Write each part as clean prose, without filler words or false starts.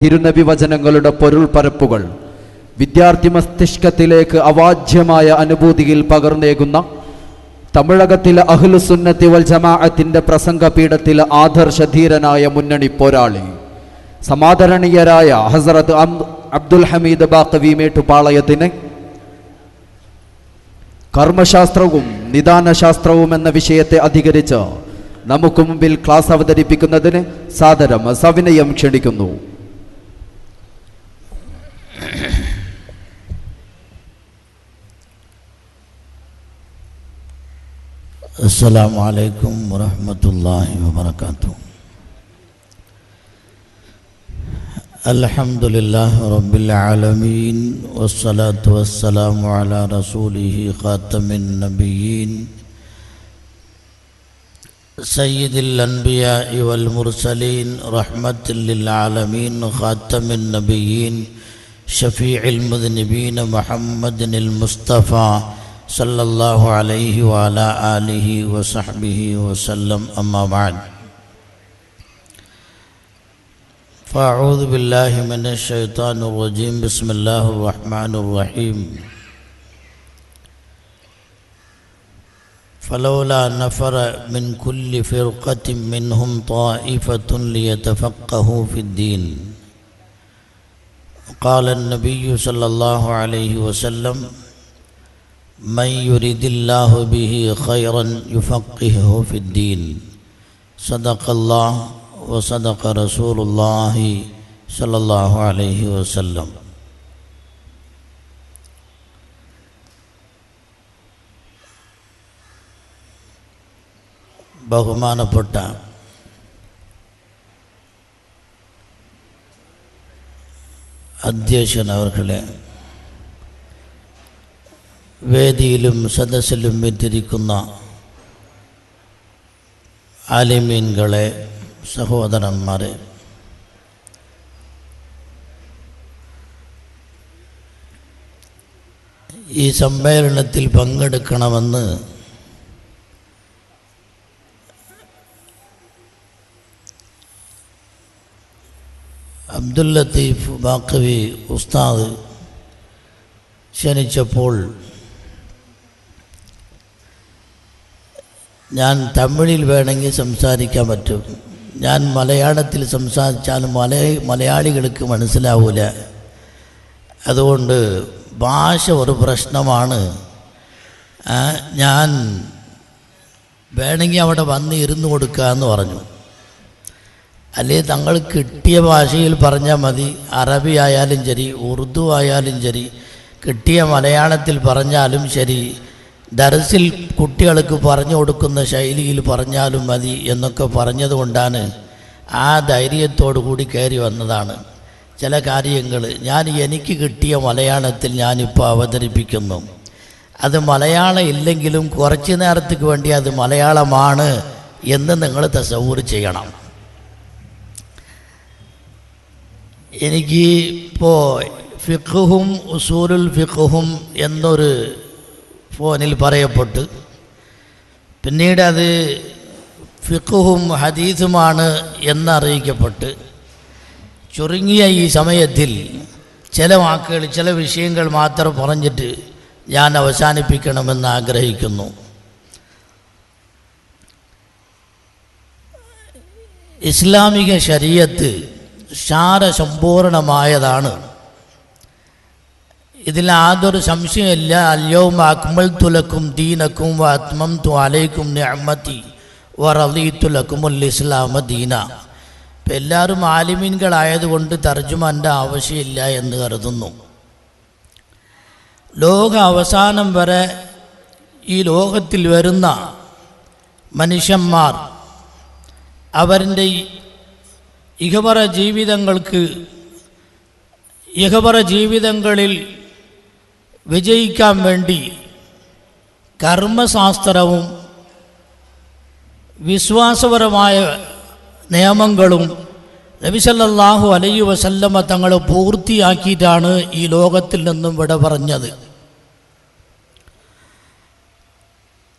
തിരുനബി വചനങ്ങളുടെ പൊരുൾ പരപ്പുകൾ വിദ്യാർത്ഥി മസ്തിഷ്കത്തിലേക്ക് അവാച്യമായ അനുഭൂതിയിൽ പകർന്നേകുന്ന തമിഴകത്തിലെ അഹ്ലുസുന്നത്തി വൽ ജമാഅത്തിന്റെ പ്രസംഗപീഠത്തിലെ ആദർശധീരനായ മുന്നണി പോരാളി സമാദരണീയരായ ഹസ്രത്ത് അബ്ദുൽ ഹമീദ് ബാഖവി മേട്ടുപാളയത്തിന് കർമ്മശാസ്ത്രവും നിദാനശാസ്ത്രവും എന്ന വിഷയത്തെ അധികരിച്ച് നമുക്ക് മുമ്പിൽ ക്ലാസ് അവതരിപ്പിക്കുന്നതിന് സാദരം സവിനയം ക്ഷണിക്കുന്നു. അസ്സലാമു അലൈക്കും വറഹ്മത്തുള്ളാഹി വബറകാതുഹു. അൽഹംദുലില്ലാഹി റബ്ബിൽ ആലമീൻ വസ്സലാത്തു വസ്സലാമു അലാ റസൂലിഹി ഖാതമിൻ നബിയ്യീൻ സയ്യിദിൽ അൻബിയാഇ വൽ മുർസലീൻ റഹ്മത്തുൽ ലിൽ ആലമീൻ ഖാതമിൻ നബിയ്യീൻ ഷഫീഉൽ മുദ്നിബീൻ മുഹമ്മദിനിൽ മുസ്തഫ സല്ലല്ലാഹു അലൈഹി വഅലാ ആലിഹി വസഹ്ബിഹി വസല്ലം. അമ്മാ ബഅദ്. ഫഅഊദു ബില്ലാഹി മിനശ് ശൈത്വാനിർ റജീം. ബിസ്മില്ലാഹിർ റഹ്മാനിർ റഹീം. ഫലൗലാ നഫറ മിൻ കുല്ലി ഫിർഖത്തിൻ മിൻഹും ത്വായിഫത്തുൻ ലിയതഫഖഹു ഫിദ്ദീൻ. ഖാല അൻ-നബിയ്യു സല്ലല്ലാഹു അലൈഹി വസല്ലം മൻ യുരിദില്ലാഹു ബിഹി ഖൈറൻ യുഫഖിഹു ഫിദ്ദീൻ. സദഖല്ലാഹു വസദഖ റസൂലുള്ളാഹി സ്വല്ലല്ലാഹു അലൈഹി വസല്ലം. ബഹുമാനപ്പെട്ട അധ്യക്ഷൻ അവർകളെ, വേദിയിലും സദസ്സിലും വെറ്റിരിക്കുന്ന ആലിമീൻകളെ, സഹോദരന്മാരെ, ഈ സമ്മേളനത്തിൽ പങ്കെടുക്കണമെന്ന് അബ്ദുൽ ലത്തീഫ് ബാഖവി ഉസ്താദ് ക്ഷണിച്ചപ്പോൾ ഞാൻ തമിഴിൽ വേണമെങ്കിൽ സംസാരിക്കാൻ പറ്റും. ഞാൻ മലയാളത്തിൽ സംസാരിച്ചാലും മലയാളികൾക്ക് മനസ്സിലാവില്ല. അതുകൊണ്ട് ഭാഷ ഒരു പ്രശ്നമാണ്. ഞാൻ വേണമെങ്കിൽ അവിടെ വന്ന് ഇരുന്ന് കൊടുക്കാമെന്ന് പറഞ്ഞു. അല്ലെങ്കിൽ തങ്ങൾ കിട്ടിയ ഭാഷയിൽ പറഞ്ഞാൽ മതി. അറബി ആയാലും ശരി, ഉറുദു ആയാലും ശരി, കിട്ടിയ മലയാളത്തിൽ പറഞ്ഞാലും ശരി, ദർസിൽ കുട്ടികൾക്ക് പറഞ്ഞു കൊടുക്കുന്ന ശൈലിയിൽ പറഞ്ഞാലും മതി എന്നൊക്കെ പറഞ്ഞതുകൊണ്ടാണ് ആ ധൈര്യത്തോടു കൂടി കയറി വന്നതാണ്. ചില കാര്യങ്ങൾ എനിക്ക് കിട്ടിയ മലയാളത്തിൽ ഞാനിപ്പോൾ അവതരിപ്പിക്കുന്നു. അത് മലയാളം ഇല്ലെങ്കിലും കുറച്ച് നേരത്തേക്ക് വേണ്ടി അത് മലയാളമാണ് എന്ന് നിങ്ങൾ തസവ്വുർ ചെയ്യണം. എനിക്ക് ഇപ്പോൾ ഫിഖ്ഹും ഉസൂലുൽ ഫിഖ്ഹും എന്നൊരു ഫോണിൽ പറയപ്പെട്ട്, പിന്നീട് അത് ഫിഖ്ഹും ഹദീസുമാണ് എന്നറിയിക്കപ്പെട്ട്, ചുരുങ്ങിയ ഈ സമയത്തിൽ ചില വാക്കുകൾ, ചില വിഷയങ്ങൾ മാത്രം പറഞ്ഞിട്ട് ഞാൻ അവസാനിപ്പിക്കണമെന്ന് ആഗ്രഹിക്കുന്നു. ഇസ്ലാമിക ശരീഅത്ത് സാരസമ്പൂർണമായതാണ്. ഇതിൽ യാതൊരു സംശയമില്ല. അൽയൗമ അക്മൽതു ലക്കും ദീനക്കും വ അത്മംതു അലൈക്കും നിഅമതി വ റളീതു ലക്കുമുൽ ഇസ്ലാമ ദീന. ഇപ്പം എല്ലാവരും ആലിമീൻകളായതുകൊണ്ട് തർജുമാൻ്റെ ആവശ്യമില്ല എന്ന് കരുതുന്നു. ലോക അവസാനം വരെ ഈ ലോകത്തിൽ വരുന്ന മനുഷ്യന്മാർ അവരുടെ ഇഹപര ജീവിതങ്ങളിൽ വിജയിക്കാൻ വേണ്ടി കർമ്മശാസ്ത്രവും വിശ്വാസപരമായ നിയമങ്ങളും നബി സല്ലല്ലാഹു അലൈഹി വസല്ലമ തങ്ങൾ പൂർത്തിയാക്കിയിട്ടാണ് ഈ ലോകത്തിൽ നിന്നും വിട പറഞ്ഞത്.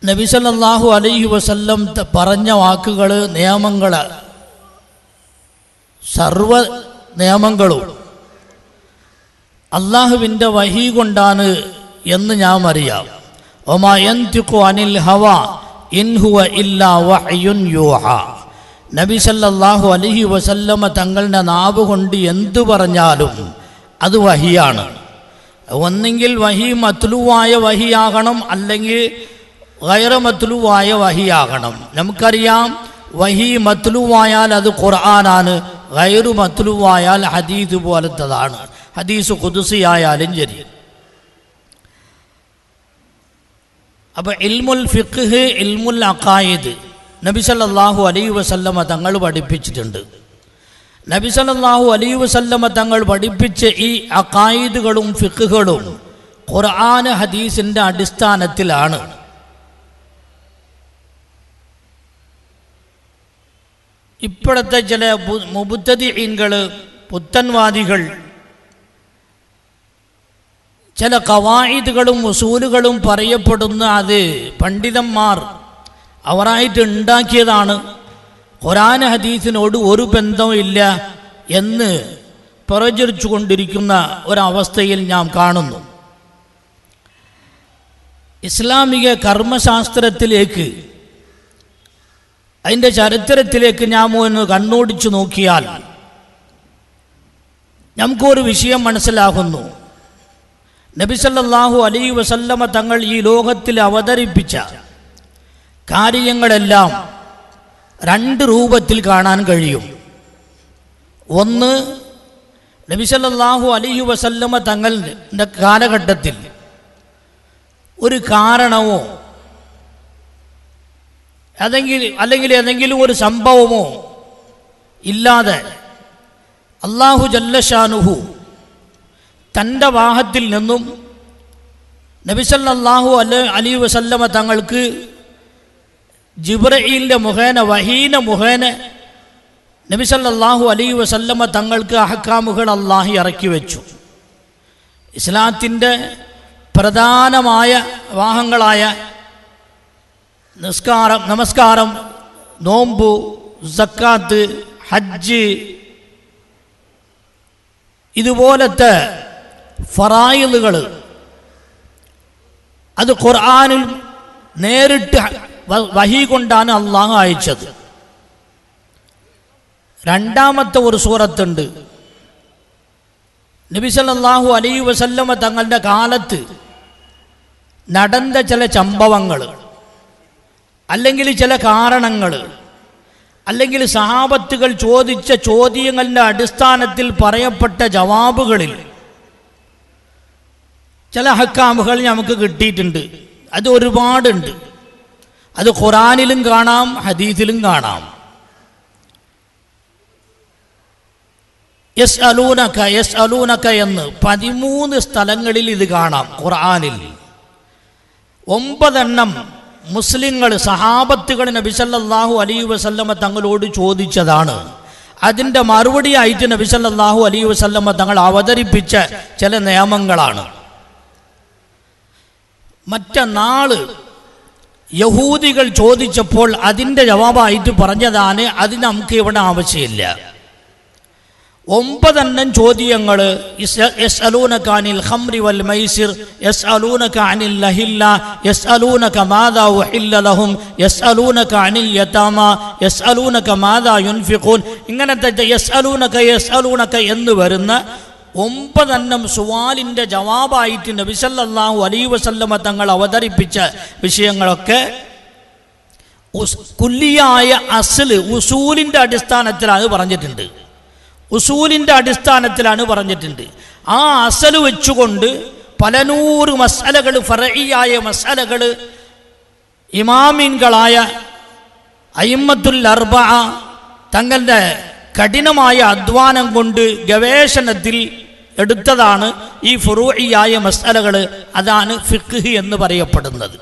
നബി സല്ലല്ലാഹു അലൈഹി വസല്ലം പറഞ്ഞ വാക്കുകൾ, നിയമങ്ങൾ സർവ നിയമങ്ങളും അള്ളാഹുവിൻ്റെ വഹി കൊണ്ടാണ് എന്ന് ഞാൻ അറിയാം. ഒമാ യൻതിഖു അനിൽ ഹവാ ഇൻ ഹുവ ഇല്ലാ വഹ്യുൻ യൂഹാ. നബി സല്ലല്ലാഹു അലൈഹി വസല്ലമ തങ്ങളുടെ നാവ് കൊണ്ട് എന്തു പറഞ്ഞാലും അത് വഹിയാണ്. ഒന്നെങ്കിൽ വഹി മത്ലൂവായ വഹിയാകണം, അല്ലെങ്കിൽ ഗൈറ മത്ലൂവായ വഹിയാകണം. നമുക്കറിയാം വഹി മത്ലൂവായാൽ അത് ഖുർആനാണ്, ഗൈറു മത്ലൂവായാൽ ഹദീസ് പോലത്തതാണ്, ഹദീസ് ഖുദ്സിയായാലും ശരി. അപ്പോൾ ഇൽമുൽ ഫിഖ്ഹ്, ഇൽമുൽ അഖായിദ് നബി സല്ലല്ലാഹു അലൈഹി വസല്ലമ തങ്ങൾ പഠിപ്പിച്ചിട്ടുണ്ട്. നബി സല്ലല്ലാഹു അലൈഹി വസല്ലമ തങ്ങൾ പഠിപ്പിച്ച ഈ അഖായിദുകളും ഫിഖ്ഹുകളും ഖുർആൻ ഹദീസിൻ്റെ അടിസ്ഥാനത്തിലാണ്. ഇപ്പോഴത്തെ ചില മുബ്തദിഈൻകൾ, പുത്തൻവാദികൾ ചില ഖവായിദുകളും ഉസൂലുകളും പറയപ്പെടുന്ന അത് പണ്ഡിതന്മാർ അവരായിട്ട് ഉണ്ടാക്കിയതാണ്, ഖുർആൻ ഹദീസിനോട് ഒരു ബന്ധവും ഇല്ല എന്ന് പ്രചരിച്ചു കൊണ്ടിരിക്കുന്ന ഒരവസ്ഥയിൽ ഞാൻ കാണുന്നു. ഇസ്ലാമിക കർമ്മശാസ്ത്രത്തിലേക്ക്, അതിൻ്റെ ചരിത്രത്തിലേക്ക് നാം ഒന്ന് കണ്ണോടിച്ചു നോക്കിയാൽ നമുക്കൊരു വിഷയം മനസ്സിലാകുന്നു. നബി സല്ലല്ലാഹു അലൈഹി വസല്ലമ തങ്ങൾ ഈ ലോകത്തിൽ അവതരിപ്പിച്ച കാര്യങ്ങളെല്ലാം രണ്ട് രൂപത്തിൽ കാണാൻ കഴിയും. ഒന്ന്, നബി സല്ലല്ലാഹു അലൈഹി വസല്ലമ തങ്ങളുടെ കാലഘട്ടത്തിൽ ഒരു കാരണമോ അല്ലെങ്കിൽ ഏതെങ്കിലും ഒരു സംഭവമോ ഇല്ലാതെ അല്ലാഹു ജല്ല ഷാനുഹു തൻ്റെ വാഹത്തിൽ നിന്നും നബി സല്ലല്ലാഹു അലൈഹി വസല്ലമ തങ്ങൾക്ക് ജിബ്രീലിൻ്റെ മുഖേന, വഹീന മുഖേന നബി സല്ലല്ലാഹു അലൈഹി വസല്ലമ തങ്ങൾക്ക് അഹ്കാമുകൾ അല്ലാഹു ഇറക്കി വെച്ചു. ഇസ്ലാത്തിൻ്റെ പ്രധാനമായ വാഹങ്ങളായ നമസ്കാരം, നോമ്പ്, സക്കാത്ത്, ഹജ്ജ്, ഇതുപോലത്തെ ഫറായിലുകൾ അത് ഖുർആനിൽ നേരിട്ട് വഹി കൊണ്ടാണ് അള്ളാഹു അയച്ചത്. രണ്ടാമത്തെ ഒരു സൂറത്തുണ്ട്, നബി സല്ലല്ലാഹു അലൈഹി വസല്ലമ തങ്ങളുടെ കാലത്ത് നടന്ന ചില സംഭവങ്ങൾ, അല്ലെങ്കിൽ ചില കാരണങ്ങൾ, അല്ലെങ്കിൽ സഹാബത്തുകൾ ചോദിച്ച ചോദ്യങ്ങളുടെ അടിസ്ഥാനത്തിൽ പറയപ്പെട്ട ജവാബുകളിൽ ചില അഹ്കാമുകൾ നമുക്ക് കിട്ടിയിട്ടുണ്ട്. അത് ഒരുപാടുണ്ട്. അത് ഖുർആനിലും കാണാം, ഹദീസിലും കാണാം. യസ്അലൂനക എന്ന് 13 സ്ഥലങ്ങളിൽ ഇത് കാണാം ഖുർആനിൽ. 9 മുസ്ലിങ്ങൾ, സഹാബത്തുകൾ നബി സല്ലല്ലാഹു അലൈഹി വസല്ലമ തങ്ങളോട് ചോദിച്ചതാണ്. അതിൻ്റെ മറുപടിയായിട്ട് നബി സല്ലല്ലാഹു അലൈഹി വസല്ലമ തങ്ങൾ അവതരിപ്പിച്ച ചില നിയമങ്ങളാണ്. മറ്റന്നാള് യഹൂദികൾ ചോദിച്ചപ്പോൾ അതിൻ്റെ ജവാബായിട്ട് പറഞ്ഞതാണ്. അത് നമുക്ക് ഇവിടെ ആവശ്യമില്ല. 9 ചോദ്യങ്ങൾ. യസ്അലൂനക അനിൽ ഖംറി വൽ മൈസിർ, യസ്അലൂനക അനിൽ ലഹില്ല, യസ്അലൂനക മാദാ ഉഹില്ല ലഹും, യസ്അലൂനക അനിൽ യതാമ, യസ്അലൂനക മാദാ യുൻഫിഖൂൻ. ഇങ്ങനത്തെ യസ്അലൂനക എന്ന് വരുന്ന 9 സുവാലിൻ്റെ ജവാബായിട്ട് നബി സല്ലല്ലാഹു അലൈഹി വസല്ലമ തങ്ങൾ അവതരിപ്പിച്ച വിഷയങ്ങളൊക്കെ കുല്ലിയായ അസ്ല്, ഉസൂലിൻ്റെ അടിസ്ഥാനത്തിലാണ് പറഞ്ഞിട്ടുണ്ട്. ഉസൂലിൻ്റെ അടിസ്ഥാനത്തിലാണ് പറഞ്ഞിട്ടുണ്ട്. ആ അസല് വെച്ചുകൊണ്ട് പല നൂറ് മസ്അലകൾ, ഫറഈയായ മസ്അലകൾ ഇമാമിൻകളായ അയിമ്മത്തുൽ അർബഅ തങ്ങളുടെ കഠിനമായ അധ്വാനം കൊണ്ട് ഗവേഷണത്തിൽ എടുത്തതാണ് ഈ ഫുറൂഇയായ മസ്അലകൾ. അതാണ് ഫിഖ്ഹ് എന്ന് പറയപ്പെടുന്നത്.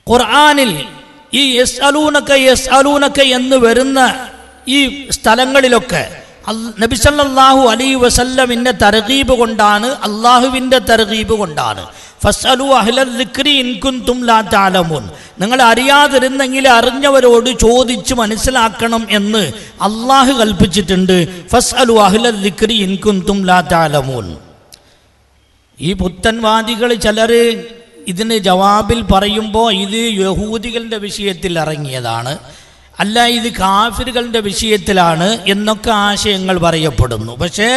ഖുർആനിൽ ഈ യസ്അലൂനക എന്ന് വരുന്ന ഈ സ്ഥലങ്ങളിലൊക്കെ നബി സല്ലല്ലാഹു അലൈഹി വസല്ലമിൻ്റെ തർഗീബ് കൊണ്ടാണ്, അള്ളാഹുവിൻ്റെ തർഗീബ് കൊണ്ടാണ്. ഫസ്അലു അഹ്ലൽ ദിക്രി ഇൻ കുൻതും ലാ തഅലമൂൻ, നിങ്ങൾ അറിയാതിരുന്നെങ്കിൽ അറിഞ്ഞവരോട് ചോദിച്ച് മനസ്സിലാക്കണം എന്ന് അള്ളാഹു കൽപ്പിച്ചിട്ടുണ്ട്. ഫസ്അലു അഹ്ലൽ ദിക്രി ഇൻ കുൻതും ലാ തഅലമൂൻ. ഈ പുത്തൻവാദികൾ ചിലർ ഇതിന് ജവാബിൽ പറയുമ്പോൾ ഇത് യഹൂദികളുടെ വിഷയത്തിൽ ഇറങ്ങിയതാണ്, അല്ല ഇത് കാഫിറുകളുടെ വിഷയത്തിലാണ് എന്നൊക്കെ ആശയങ്ങൾ പറയപ്പെടുന്നു. പക്ഷേ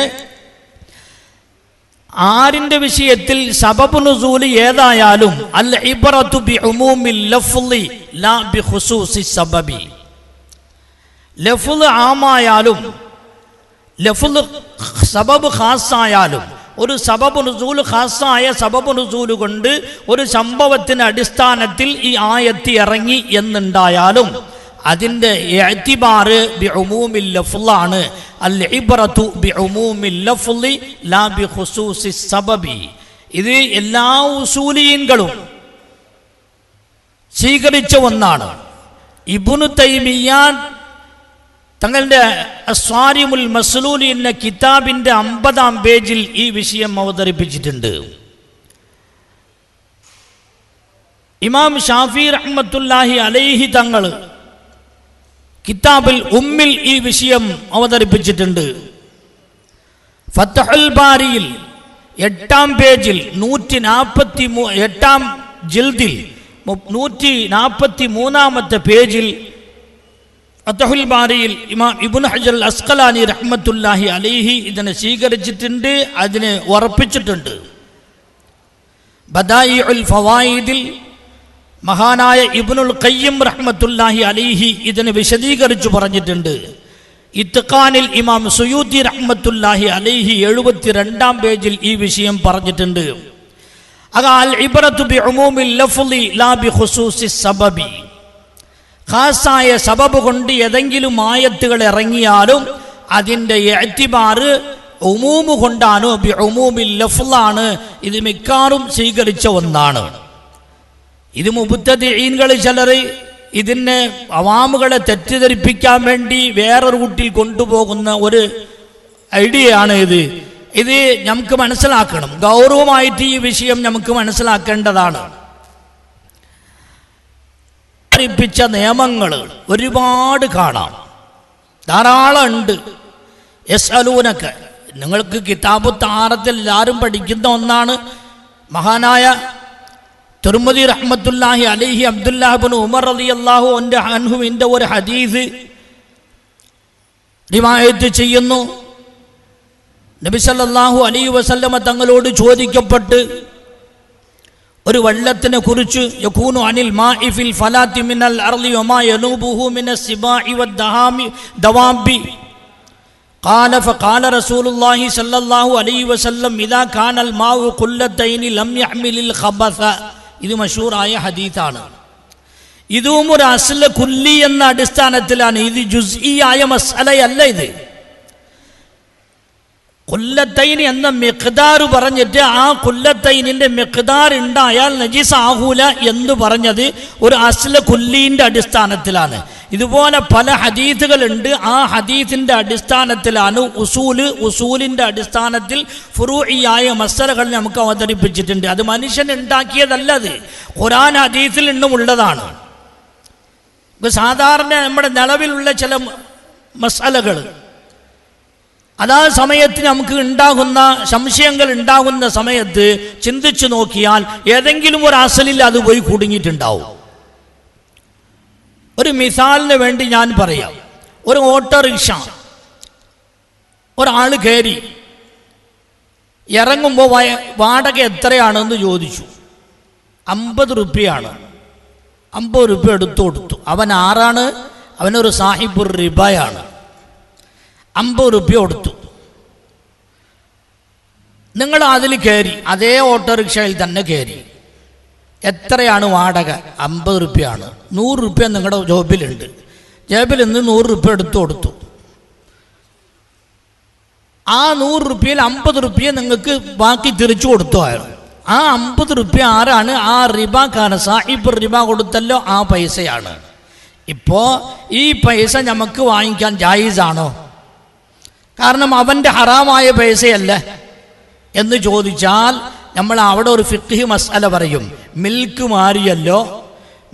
ആരിൻ്റെ വിഷയത്തിൽ സബബ് നുസൂൽ ഏതായാലും അൽ ഇബ്റതു ബിഉമൂമിൽ ലഫ്ളി ലാ ബിഖുസൂസി സബബി. ലഫ്ള് ആമായാലും ലഫ്ള് സബബ് ഖാസായാലും ഒരു സബബ് നുസൂൽ ഖാസായ സബബ് നുസൂൽ കൊണ്ട് ഒരു സംഭവത്തിൻ്റെ അടിസ്ഥാനത്തിൽ ഈ ആയത്ത് ഇറങ്ങി എന്നുണ്ടായാലും അതിൻ്റെ ഇഅ്തിബാർ ബിഉമൂമിൽ ലഫ്ളാണ്. അൽ ഇബ്റതു ബിഉമൂമിൽ ലഫ്ളി ലാ ബിഖുസൂസി സബബി. ഇത് എല്ലാ ഉസൂലിയീൻകളും സ്വീകരിച്ച ഒന്നാണ്. ഇബ്നു തൈമിയ്യ തങ്ങളുടെ അസ്വാരിമുൽ മസ്ലൂൽ എന്ന കിതാബിൻ്റെ 50-ാം പേജിൽ ഈ വിഷയം അവതരിപ്പിച്ചിട്ടുണ്ട്. ഇമാം ഷാഫി റഹ്മത്തുള്ളാഹി അലൈഹി തങ്ങൾ കിതാബിൽ ഉമ്മിൽ ഈ വിഷയം അവതരിപ്പിച്ചിട്ടുണ്ട്. ഫത്ഹുൽ ബാരിയിൽ 8-ാം പേജിൽ 8-ാം ജിൽദിൽ 143-ാമത്തെ പേജിൽ ഫത്ഹുൽ ബാരിയിൽ ഇമാം ഇബ്നു ഹജർ അൽ അസ്ഖലാനി റഹ്മത്തുള്ളാഹി അലൈഹി ഇതിനെ സ്വീകരിച്ചിട്ടുണ്ട്, അതിനെ ഉറപ്പിച്ചിട്ടുണ്ട്. ബദായിഉൽ ഫവായിദിൽ മഹാനായ ഇബ്നുൽ ഖയ്യിം റഹ്മത്തുള്ളാഹി അലൈഹി ഇതിനെ വിശദീകരിച്ചു പറഞ്ഞിട്ടുണ്ട്. ഇത്ഖാനിൽ ഇമാം സുയൂത്തി റഹ്മത്തുള്ളാഹി അലൈഹി 72-ാം പേജിൽ ഈ വിഷയം പറഞ്ഞിട്ടുണ്ട്. അൽ ഇബ്റതു ബിഉമൂമിൽ ലഫ്ളി ലാ ബിഖുസൂസി സബബി. ഖാസായ സബബ് കൊണ്ട് ഏതെങ്കിലും ആയത്തുകൾ ഇറങ്ങിയാലും അതിൻ്റെ ഇഅ്തിബാർ ഉമൂമ് കൊണ്ടാണ്, ബിഉമൂമിൽ ലഫ്ളാണ്. ഇത് മിക്കാറും സ്വീകരിച്ച ഒന്നാണ്. ഇത് മുബ്തദിഈൻകൾ ചിലർ ഇതിനെ അവാമുകളെ തെറ്റിദ്ധരിപ്പിക്കാൻ വേണ്ടി വേറെ റൂട്ടിൽ കൊണ്ടുപോകുന്ന ഒരു ഐഡിയയാണ് ഇത് നമുക്ക് മനസ്സിലാക്കണം. ഗൗരവമായിട്ട് ഈ വിഷയം നമുക്ക് മനസ്സിലാക്കേണ്ടതാണ്. ിച്ച നിയമങ്ങൾ ഒരുപാട് കാണാം, ധാരാളം ഉണ്ട്. യസ്അലൂനക, നിങ്ങൾക്ക് കിതാബു തഹാറത്തിൽ എല്ലാവരും പഠിക്കുന്ന ഒന്നാണ്. മഹാനായ തിർമിദി റഹ്മത്തുള്ളാഹി അലൈഹി അബ്ദുല്ലാഹ് ഇബ്നു ഉമർ റളിയല്ലാഹു അൻഹുവിൻ്റെ ഒരു ഹദീസ് റിവായത്ത് ചെയ്യുന്നു. നബി സല്ലല്ലാഹു അലൈഹി വസല്ലമ തങ്ങളോട് ചോദിക്കപ്പെട്ട് ഒരു വെള്ളത്തിനെ കുറിച്ച് യകൂനു അനിൽ മാഇ ഫിൽ ഫലാത്തി മിനൽ അർളി വമാ യനൂബുഹു മിനസ് സിബാഇ വദ്ദഹാമി ദവാബി قال فقال رسول الله صلى الله عليه وسلم اذا كان الماء قلتين لم يحمل الخبث. ഇത് മഷൂറായ ഹദീസാണ്. ഇതും ഒരു അസ്ല കുല്ലി എന്ന അടിസ്ഥാനത്തിലാണ്. ഇത് ജുസ്ഇയായ മസ്അലയല്ല. ഇത് ഖുല്ലത്തൈൻ എന്ന മിഖ്ദാർ പറഞ്ഞിട്ട് ആ ഖുല്ലത്തൈനിൻ്റെ മിഖ്ദാർ ഉണ്ടായാൽ നജീസ് ആഹൂല എന്ന് പറഞ്ഞത് ഒരു അസ്ല കുല്ലീൻ്റെ അടിസ്ഥാനത്തിലാണ്. ഇതുപോലെ പല ഹദീസുകളുണ്ട്. ആ ഹദീസിൻ്റെ അടിസ്ഥാനത്തിലാണ് ഉസൂലിൻ്റെ അടിസ്ഥാനത്തിൽ ഫുറൂഇയായ മസലകൾ നമുക്ക് അവതരിപ്പിച്ചിട്ടുണ്ട്. അത് മനുഷ്യൻ ഉണ്ടാക്കിയതല്ല, അത് ഖുർആൻ ഹദീസിൽ നിന്നും ഉള്ളതാണ്. സാധാരണ നമ്മുടെ നിലവിലുള്ള ചില മസലകൾ അതാ സമയത്ത് നമുക്ക് ഉണ്ടാകുന്ന സംശയങ്ങൾ ഉണ്ടാകുന്ന സമയത്ത് ചിന്തിച്ചു നോക്കിയാൽ ഏതെങ്കിലും ഒരു അസലിൽ അത് പോയി കുടുങ്ങിയിട്ടുണ്ടാവും. ഒരു മിസാലിന് വേണ്ടി ഞാൻ പറയാം. ഒരു ഓട്ടോറിക്ഷ ഒരാൾ കയറി ഇറങ്ങുമ്പോൾ വാടക എത്രയാണെന്ന് ചോദിച്ചു. 50 റുപ്യയാണ്. 50 റുപ്യ എടുത്തു കൊടുത്തു. അവൻ ആരാണ്? അവനൊരു സാഹിബുർ റിബയാണ്. 50 റുപ്യ കൊടുത്തു. നിങ്ങൾ അതിൽ കയറി, അതേ ഓട്ടോറിക്ഷയിൽ തന്നെ കയറി. എത്രയാണ് വാടക? 50 റുപ്യയാണ്. 100 റുപ്യ നിങ്ങളുടെ ജോബിലുണ്ട്. ജോബിൽ നിന്ന് 100 റുപ്യ എടുത്തു കൊടുത്തു. ആ 100 റുപ്യയിൽ 50 റുപ്യ നിങ്ങൾക്ക് ബാക്കി തിരിച്ചു കൊടുത്തു അയാൾ. ആ 50 റുപ്യ ആരാണ്? ആ റിബാക്കാണ്. സാഹിബ് റിബ കൊടുത്തല്ലോ, ആ പൈസയാണ്. ഇപ്പോൾ ഈ പൈസ നമുക്ക് വാങ്ങിക്കാൻ ജായിസാണോ? കാരണം അവൻ്റെ ഹറാമായ പൈസയല്ല എന്ന് ചോദിച്ചാൽ നമ്മൾ അവിടെ ഒരു ഫിഖ്ഹ് മസ്അല പറയും. മിൽക്ക് മാറിയല്ലോ,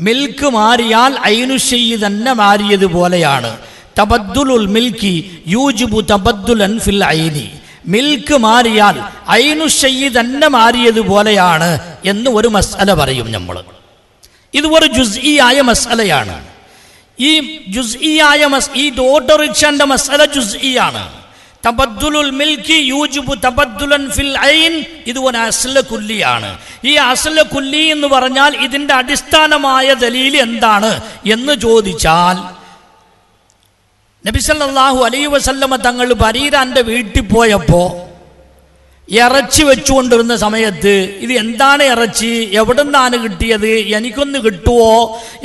മിൽക്ക് മാറിയാൽ ഐനുശയ്യ് തന്നെ മാറിയതുപോലെയാണ്. തബദ്ദുലുൽ മിൽക്കി യൂജിബു തബദ്ദുലൻ ഫിൽ ഐനി. മിൽക്ക് മാറിയാൽ ഐനുശയ്യ് തന്നെ മാറിയതുപോലെയാണ് എന്ന് ഒരു മസ്അല പറയും നമ്മൾ. ഇത് ഒരു ജുസ്ഇയായ മസ്അലയാണ്. ഈ ജുസ്ഇയായ ഈ ഓട്ടോറിക്ഷന്റെ മസ്അല ജുസ്ഇയാണ്. തബദ്ദുലുൽ മിൽക്കി യൂജിബു തബദ്ദുലൻ ഫിൽ ഐൻ, ഇത് ഒരു അസ്ല കുല്ലിയാണ്. ഈ അസ്ല കുല്ലി എന്ന് പറഞ്ഞാൽ ഇതിന്റെ അടിസ്ഥാനമായ ദലീൽ എന്താണ് എന്ന് ചോദിച്ചാൽ, നബി സല്ലല്ലാഹു അലൈഹി വസല്ലമ തങ്ങൾ ബരീരാന്റെ വീട്ടിൽ പോയപ്പോൾ ഇറച്ചി വെച്ചുകൊണ്ടിരുന്ന സമയത്ത് ഇത് എന്താണ് ഇറച്ചി, എവിടെ നിന്നാണ് കിട്ടിയത്, എനിക്കൊന്ന് കിട്ടുമോ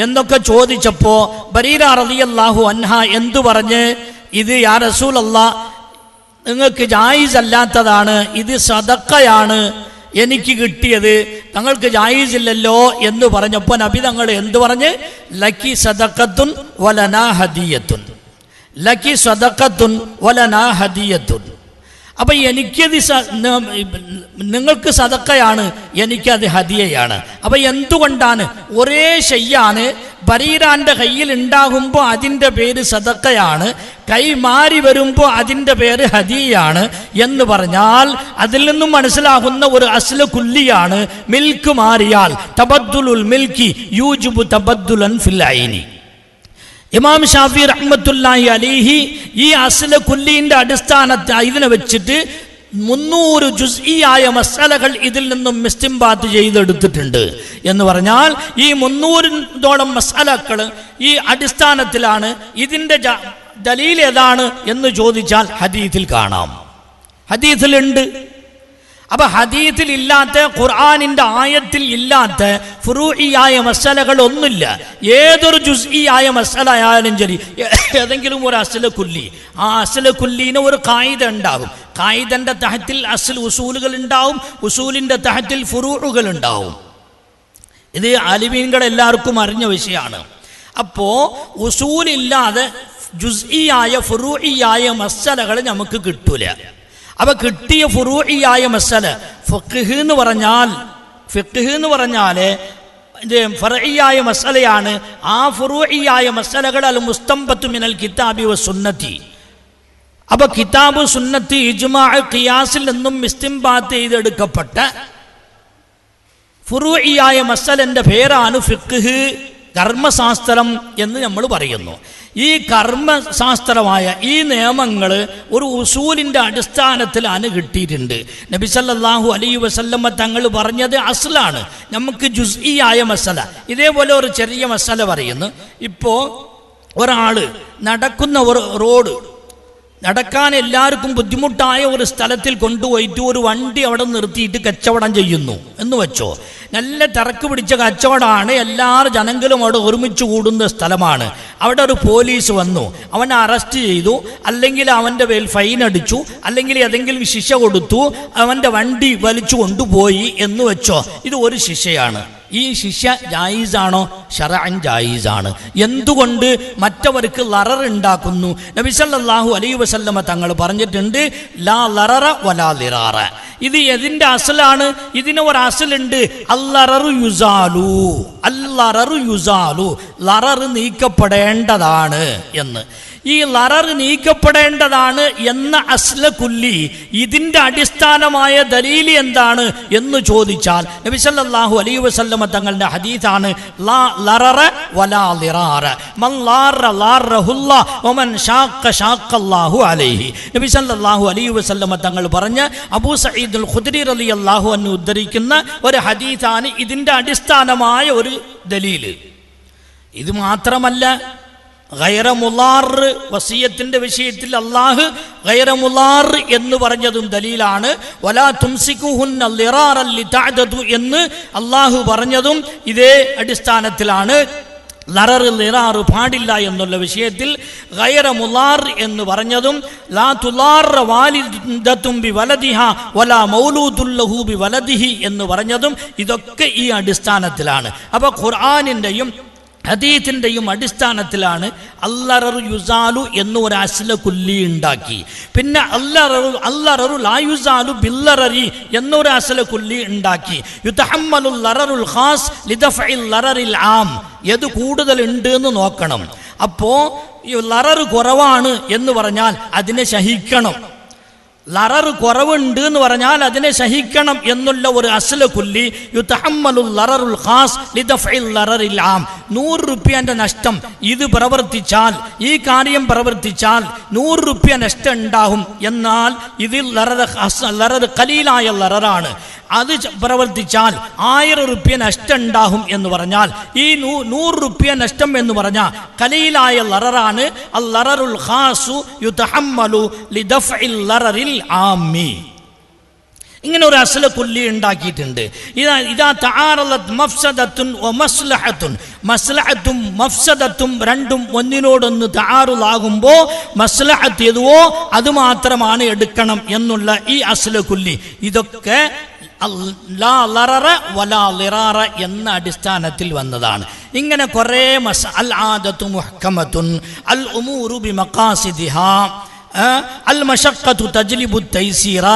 എന്നൊക്കെ ചോദിച്ചപ്പോൾ ബരീര റളിയല്ലാഹു അൻഹ എന്തു പറഞ്ഞ്, ഇത് യാ റസൂലല്ലാഹ് നിങ്ങൾക്ക് ജായിസ് അല്ലാത്തതാണ്, ഇത് സദഖയാണ് എനിക്ക് കിട്ടിയത്, തങ്ങൾക്ക് ജായിസ് ഇല്ലല്ലോ എന്ന് പറഞ്ഞപ്പോൾ നബി തങ്ങൾ എന്തു പറഞ്ഞ്, ലക്കി സദഖത്തുൻ വലനാ ഹദിയത്തുൻ, ലക്കി സദഖത്തുൻ വലനാ ഹദിയത്തുൻ. അപ്പൊ എനിക്കത് നിങ്ങൾക്ക് സദഖയാണ്, എനിക്കത് ഹദിയയാണ്. അപ്പൊ എന്തുകൊണ്ടാണ്? ഒരേ ഷെയ്യാണ് ബരീരാന്റെ കയ്യിൽ ഉണ്ടാകുമ്പോൾ അതിൻ്റെ പേര് സദഖയാണ്, കൈ മാറി വരുമ്പോൾ അതിൻ്റെ പേര് ഹദിയയാണ് എന്ന് പറഞ്ഞാൽ അതിൽ നിന്നും മനസ്സിലാകുന്ന ഒരു അസ്ല കുല്ലിയാണ് മിൽക്ക് മാറിയാൽ തബദ്ദുലുൽ മിൽക്കി യൂജിബു തബദ്ദുലൻ ഫിൽ ഐനി. ഇമാം ഷാഫി റഹ്മത്തുള്ളാഹി അലൈഹി ഈ അസ്ല കുല്ലിന്റെ അടിസ്ഥാനത്തിൽ ഇതിനെ വെച്ചിട്ട് 300 ജുസ്ഇയായ മസലകൾ ഇതിൽ നിന്നും ഇസ്തിംബാത്ത് ചെയ്തെടുത്തിട്ടുണ്ട് എന്ന് പറഞ്ഞാൽ ഈ 300ഓളം മസലകൾ ഈ അടിസ്ഥാനത്തിലാണ്. ഇതിന്റെ ദലീൽ ഏതാണ് എന്ന് ചോദിച്ചാൽ ഹദീസിൽ കാണാം, ഹദീസിലുണ്ട്. അപ്പൊ ഹദീസിൽ ഇല്ലാത്ത, ഖുർആനിന്റെ ആയത്തിൽ ഇല്ലാത്ത ഫുറൂഇയായ മസലകൾ ഒന്നുമില്ല. ഏതൊരു ജുസ്ഇയായ മസല ആയാലും ശരി, ഏതെങ്കിലും ഒരു അസ്ല കുല്ലി, ആ അസ്ല കുല്ലീന് ഒരു ഖായിദ ഉണ്ടാകും. ഖായിദന്റെ തഹത്തിൽ അസ്ൽ ഉസൂലുകൾ ഉണ്ടാവും, ഉസൂലിന്റെ തഹത്തിൽ ഫുറൂഉകൾ ഉണ്ടാവും. ഇത് ആലിമീൻകൾ എല്ലാവർക്കും അറിഞ്ഞ വിഷയമാണ്. അപ്പോ ഉസൂലില്ലാതെ ജുസ്ഇയായ ഫുറൂഇയായ മസലകൾ നമുക്ക് കിട്ടൂല. അപ്പൊ കിട്ടിയ ഫുറൂഇയായ മസല ഫിഖ്ഹ് എന്ന് പറഞ്ഞാൽ ഇത് ഫർഇയായ മസലയാണ്. ആ ഫുറൂഇയായ മസലകൾ അൽ മുസ്തംബത്തു മിനൽ കിതാബി വ സുന്നത്തി. അപ്പൊ കിതാബ്, സുന്നത്ത്, ഇജ്മാ, ഖിയാസിൽ നിന്നും ഇസ്തിംബാത്ത് ചെയ്തെടുക്കപ്പെട്ട ഫുറൂഇയായ മസലന്റെ പേരാണ് ഫിഖ്ഹ്, കർമ്മശാസ്ത്രം എന്ന് നമ്മൾ പറയുന്നു. ഈ കർമ്മശാസ്ത്രമായ ഈ നിയമങ്ങൾ ഒരു ഉസൂലിന്റെ അടിസ്ഥാനത്തിലാണ് കിട്ടിയിട്ടുണ്ട്. നബി സല്ലല്ലാഹു അലൈഹി വസല്ലമ തങ്ങൾ പറഞ്ഞത് അസ്ലാണ്, നമുക്ക് ജുസ്ഇയായ മസല. ഇതേപോലെ ഒരു ചെറിയ മസല പറയുന്നു. ഇപ്പോൾ ഒരാൾ നടക്കുന്ന ഒരു റോഡ്, നടക്കാൻ എല്ലാവർക്കും ബുദ്ധിമുട്ടായ ഒരു സ്ഥലത്തിൽ കൊണ്ടുപോയിട്ട് ഒരു വണ്ടി അവിടെ നിർത്തിയിട്ട് കച്ചവടം ചെയ്യുന്നു എന്ന് വെച്ചോ. നല്ല തിരക്ക് പിടിച്ച കച്ചവടമാണ്, എല്ലാ ജനങ്ങളും അവിടെ ഒരുമിച്ച് കൂടുന്ന സ്ഥലമാണ്. അവിടെ ഒരു പോലീസ് വന്നു, അവനെ അറസ്റ്റ് ചെയ്തു, അല്ലെങ്കിൽ അവൻ്റെ മേൽ ഫൈൻ അടിച്ചു, അല്ലെങ്കിൽ ഏതെങ്കിലും ശിക്ഷ കൊടുത്തു, അവൻ്റെ വണ്ടി വലിച്ചു കൊണ്ടുപോയി എന്ന് വെച്ചോ. ഇത് ഒരു ശിക്ഷയാണ്. ഈ ശിക്ഷ ജായിസാണോ? ശറഅൻ ജായിസാണ്. എന്തുകൊണ്ട്? മറ്റവർക്ക് ലറർ ഉണ്ടാക്കുന്നു. നബി സല്ലല്ലാഹു അലൈഹി വസല്ലമ തങ്ങൾ പറഞ്ഞിട്ടുണ്ട്, ലാ ലററ വലാ ലിറാറ. ഇത് എതിൻ്റെ അസലാണ്? ഇതിന് ഒരു അസലുണ്ട്, അല്ലററു യുസാലു, അല്ലററു യുസാലു, ലറർ നീക്കപ്പെടേണ്ടതാണ് എന്ന്. ഈ ലറർ നീക്കപ്പെടേണ്ടതാണ് എന്ന അസ്ല കുല്ലി, ഇതിൻ്റെ അടിസ്ഥാനമായ ദലീൽ എന്താണ് എന്ന് ചോദിച്ചാൽ നബി സല്ലല്ലാഹു അലൈഹി വസല്ലമ തങ്ങളുടെ ഹദീസാണ്, ലാ ലററ വലാ ലിറാറ, മൻ ലാറ ലാറഹുല്ലാ വമൻ ഷാഖ ഷാഖല്ലാഹു അലൈഹി. നബി സല്ലല്ലാഹു അലൈഹി വസല്ലമ തങ്ങൾ പറഞ്ഞ അബൂ സഈദുൽ ഖുദ്രി റളിയല്ലാഹു അൻഹു ഉദ്ധരിക്കുന്ന ഒരു ഹദീസാണ് ഇതിൻ്റെ അടിസ്ഥാനമായ ഒരു ദലീൽ. ഇത് മാത്രമല്ല, ഗൈറ മുലാർ, വസിയത്തിന്റെ വിഷയത്തിൽ അല്ലാഹു ഗൈറ മുലാർ എന്ന് പറഞ്ഞതും ദലീലാണ്. വലാ തുംസികുഹുന്ന ലിറാറൻ ലിതഅദദു എന്ന് അല്ലാഹു പറഞ്ഞതും ഇതേ അടിസ്ഥാനത്തിലാണ്. ലറർ ലിറാർ പാടില്ല എന്നുള്ള വിഷയത്തിൽ ഗൈറ മുലാർ എന്ന് പറഞ്ഞതും ലാ തുലാർ വാലിദത്തും ബി വലദിഹാ വലാ മൗലൂദുൻ ലഹു ബി വലദിഹി എന്ന് പറഞ്ഞതും ഇതൊക്കെ ഈ അടിസ്ഥാനത്തിലാണ്. അപ്പോൾ ഖുർആനിൻ്റെയും ഹദീത്തിൻ്റെയും അടിസ്ഥാനത്തിലാണ് അല്ലററു യുസാലു എന്നൊരു അസ്ല കുല്ലി ഉണ്ടാക്കി. പിന്നെ അല്ലററു ലാ യുസാലു ബില്ലററി എന്നൊരു അസ്ല കുല്ലി ഉണ്ടാക്കി. യുതഹമ്മലുൽ ലററുൽ ഖാസ് ലിദഫഇൽ ലററിൽ ആം. ഏത് കൂടുതൽ ഉണ്ട് എന്ന് നോക്കണം. അപ്പോൾ ഈ ലററ് കുറവാണ് എന്ന് പറഞ്ഞാൽ അതിനെ സഹിക്കണം, ലററ് കുറവുണ്ട് എന്ന് പറഞ്ഞാൽ അതിനെ സഹിക്കണം എന്നുള്ള ഒരു അസ്ല കുല്ലി. യുതഹമ്മലുൽ ലററുൽ ഖാസ് ലിദഫഇൽ ലററിൽ ആം. 100 രൂപയുടെ നഷ്ടം ഇത് പ്രവർത്തിച്ചാൽ, ഈ കാര്യം പ്രവർത്തിച്ചാൽ 100 രൂപ നഷ്ടം ഉണ്ടാകും. എന്നാൽ ഇതിൽ ലററ് ഖലീലായ ലററാണ്, അത് പ്രവർത്തിച്ചാൽ 1000 രൂപ നഷ്ടം ഉണ്ടാകും എന്ന് പറഞ്ഞാൽ ഈ 100 രൂപ നഷ്ടം എന്ന് പറഞ്ഞാൽ ഖലീലായ ലററാണ്. അൽ ലററുൽ ഖാസു യുതഹമ്മലു ലിദഫഇൽ ലററിൽ ആമി. ഇങ്ങനെ ഒരു അസ്ല കുല്ലി ഉണ്ടാക്കിയിട്ടുണ്ട്. ഇതാ തആറലത് മഫ്സദത്തുൻ വ മസ്ലഹത്തുൻ. മസ്ലഹത്തും മഫ്സദത്തും രണ്ടും ഒന്നിനോടൊന്ന് തആറുലാകുമ്പോൾ മസ്ലഹത്ത് ഏതുവോ അത് മാത്രമാണ് എടുക്കണം എന്നുള്ള ഈ അസ്ല കുല്ലി. ഇതൊക്കെ ലാ ലററ വലാ ളിറാറ എന്ന അടിസ്ഥാനത്തിൽ വന്നതാണ്. ഇങ്ങനെ കുറേ അൽ ആദത്തു മുഹ്കമത്തുൻ അൽ ഉമൂറു ബിമഖാസിദിഹാ അൽ മശഖ്ഖത്തു തജ്ലിബു തൈസീറ,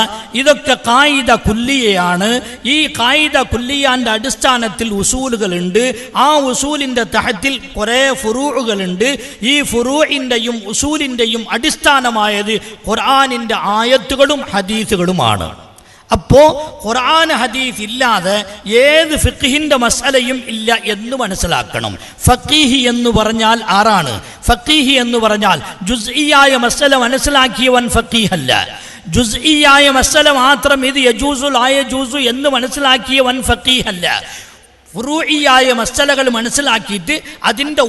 ഇതൊക്കെ ഖായിദ കുല്ലിയയാണ്. ഈ ഖായിദ കുല്ലിയാന്റെ അടിസ്ഥാനത്തിൽ ഉസൂലുകളുണ്ട്. ആ ഉസൂലിന്റെ തഹത്തിൽ കുറേ ഫുറൂഉകളുണ്ട്. ഈ ഫുറൂഇന്റെയും ഉസൂലിന്റെയും അടിസ്ഥാനമായത് ഖുർആനിന്റെ ആയത്തുകളും ഹദീസുകളുമാണ്. അപ്പോൾ ഖുർആൻ ഹദീസ് ഇല്ലാതെ ഏത് ഫിഖ്ഹിന്റെ മസ്അലയും ഇല്ല എന്ന് മനസ്സിലാക്കണം. ഫഖീഹി എന്ന് പറഞ്ഞാൽ ആരാണ്? ഫഖീഹി എന്ന് പറഞ്ഞാൽ ജുസ്ഇയായ മസ്അല മനസ്സിലാക്കിയവൻ ഫഖീഹല്ല. ജുസ്ഇയായ മസ്അല മാത്രം ഇത് യജൂസു ലാ യജൂസു എന്ന് മനസ്സിലാക്കിയവൻ ഫഖീഹല്ല. ഫുറൂഇയായ മസ്അലകൾ മനസ്സിലാക്കിയിട്ട് അതിൻ്റെ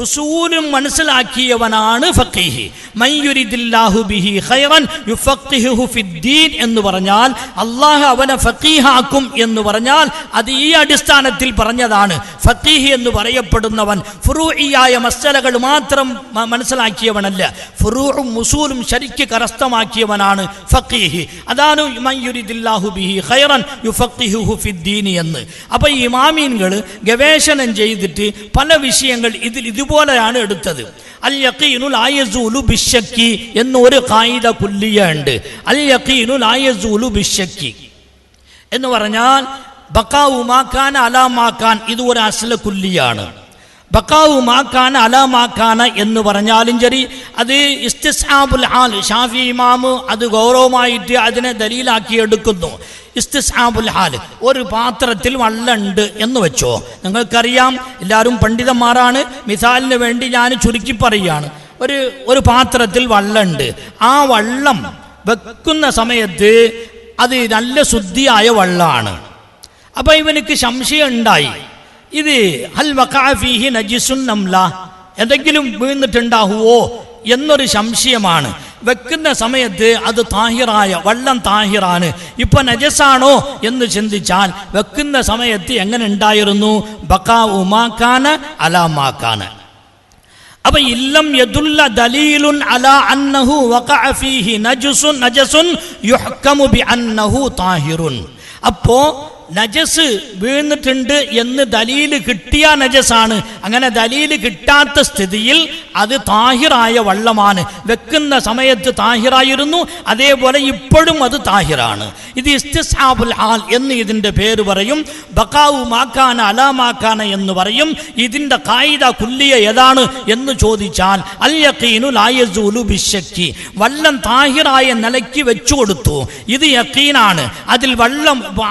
ഉസൂലും മനസ്സിലാക്കിയവനാണ് ഫഖീഹ്. മൻ യുരിദില്ലാഹു ബിഹി ഖൈറൻ യുഫഖിഹുഹു ഫിദ്ദീൻ എന്ന് പറഞ്ഞാൽ അല്ലാഹു അവനെ ഫഖീഹാക്കും എന്ന് പറഞ്ഞാൽ അത് ഈ അടിസ്ഥാനത്തിൽ പറഞ്ഞതാണ്. ഫഖീഹ് എന്ന് പറയപ്പെടുന്നവൻ ഫുറൂഇയായ മസ്അലകൾ മാത്രം മനസ്സിലാക്കിയവനല്ല, ഫുറൂഉം ഉസൂലും ശരിക്ക് കരസ്ഥമാക്കിയവനാണ് ഫഖീഹ്. അതാണ് മൻ യുരിദില്ലാഹു ബിഹി ഖൈറൻ യുഫഖിഹുഹു ഫിദ്ദീൻ എന്ന്. അപ്പോൾ ഈ ഇമാമീൻകൾ ഗവേഷണം ചെയ്തിട്ട് പല വിഷയങ്ങൾ ഇതുപോലെയാണ് എടുത്തത്. അൽ യഖീനു ലാ യസൂലു ബിശ്ശക്കി എന്നൊരു ഖായിദ കുല്ലിയ ഉണ്ട്. അൽ യഖീനു ലാ യസൂലു ബിശ്ശക്കി എന്ന് പറഞ്ഞാൽ ബഖാഉ മാ കാന അലാ മാ കാൻ, ഇത് ഒരു അസ്ല കുല്ലിയാണ്. ബഖാഉ മാ കാന അലാ മാ കാന എന്ന് പറഞ്ഞാലും ശരി, അത് ഇസ്തിസ്ആബുൽ ഹാൽ ഷാഫി ഇമാമ് അത് ഗൗരവമായിട്ട് അതിനെ ദലീലാക്കി എടുക്കുന്നു. ഇസ്തിസ്ആബുൽ ഹാൽ, ഒരു പാത്രത്തിൽ വെള്ളമുണ്ട് എന്ന് വെച്ചോ, നിങ്ങൾക്കറിയാം എല്ലാവരും പണ്ഡിതന്മാരാണ്, മിസാലിന് വേണ്ടി ഞാൻ ചുരുക്കി പറയുകയാണ്. ഒരു പാത്രത്തിൽ വെള്ളമുണ്ട്, ആ വെള്ളം വെക്കുന്ന സമയത്ത് അത് നല്ല ശുദ്ധിയായ വെള്ളമാണ്. അപ്പം ഇവനക്ക് സംശയം ഉണ്ടായി, ഇത് ഹൽ വഖഅ ഫീഹി നജിസുൻ അംല, എന്തെങ്കിലും വീണിട്ടുണ്ടാകുമോ എന്നൊരു സംശയമാണ്. വെക്കുന്ന സമയത്ത് അത് താഹിറായ വെള്ളം താഹിറാണ്, ഇപ്പൊ നജസാണോ എന്ന് ചിന്തിച്ചാൽ വെക്കുന്ന സമയത്ത് എങ്ങനെ ഉണ്ടായിരുന്നു? ബഖാഉ മാ കാന അലാ മാ കാന. അപ്പൊ ഇല്ലം യദുല്ല ദലീലുൻ അലാ അന്നഹു വഖഅ ഫീഹി നജസുൻ യുഹ്കമു ബി അന്നഹു താഹിറുൻ. അപ്പോ നജസ് വീണിട്ടുണ്ട് എന്ന് ദലീല് കിട്ടിയ നജസാണ്. അങ്ങനെ ദലീല് കിട്ടാത്ത സ്ഥിതിയിൽ അത് താഹിറായ വെള്ളമാണ്. വെക്കുന്ന സമയത്ത് താഹിറായിരുന്നു, അതേപോലെ ഇപ്പോഴും അത് താഹിറാണ്. ഇത് ഇസ്തിസ്ആബുൽ ഹാൽ എന്ന് ഇതിൻ്റെ പേര് പറയും. ബഖാഉ മാക്കാന അലാ മാക്കാന എന്ന് പറയും. ഇതിൻ്റെ ഖായിദ കുല്ലിയ ഏതാണ് എന്ന് ചോദിച്ചാൽ അൽ യഖീനു ലാ യസൂലു ബിശ്ശക്കി, വെള്ളം താഹിറായ നിലയ്ക്ക് വെച്ചു കൊടുത്തു, ഇത് യഖീനാണ്. അതിൽ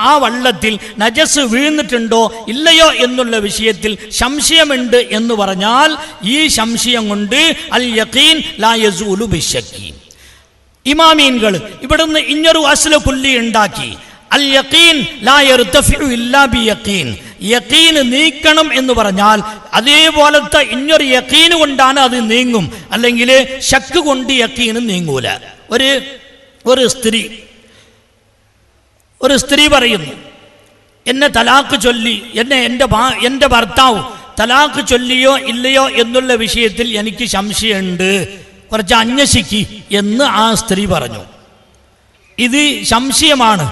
ആ വെള്ളത്തിൽ നജസ് വീണിട്ടുണ്ടോ ഇല്ലയോ എന്നുള്ള വിഷയത്തിൽ സംശയമുണ്ട് എന്ന് പറഞ്ഞാൽ ഈ സംശയം കൊണ്ട് അൽ യഖീൻ ലാ യസൂലു ബിശ്ശക്കി. ഇമാമീൻകൾ ഇവിടുന്ന് ഇഞ്ഞൊരു അസ്ല കുല്ലി ഉണ്ടാക്കി. അൽ യഖീൻ ലാ യർതഫിഉ ഇല്ലാ ബി യഖീൻ. യഖീൻ നീക്കണം എന്ന് പറഞ്ഞാൽ അതേപോലത്തെ ഇഞ്ഞൊരു യഖീൻ കൊണ്ടാണ് അത് നീങ്ങും, അല്ലെങ്കിൽ ശക്ക് കൊണ്ട് യഖീൻ നീങ്ങൂല. ഒരു സ്ത്രീ പറയുന്നു, എന്നെ തലാക്ക് ചൊല്ലി, എൻ്റെ ഭർത്താവ് തലാക്ക് ചൊല്ലിയോ ഇല്ലയോ എന്നുള്ള വിഷയത്തിൽ എനിക്ക് സംശയമുണ്ട്, കുറച്ച് അന്വേഷിക്ക് എന്ന് ആ സ്ത്രീ പറഞ്ഞു. ഇത് സംശയമാണ്.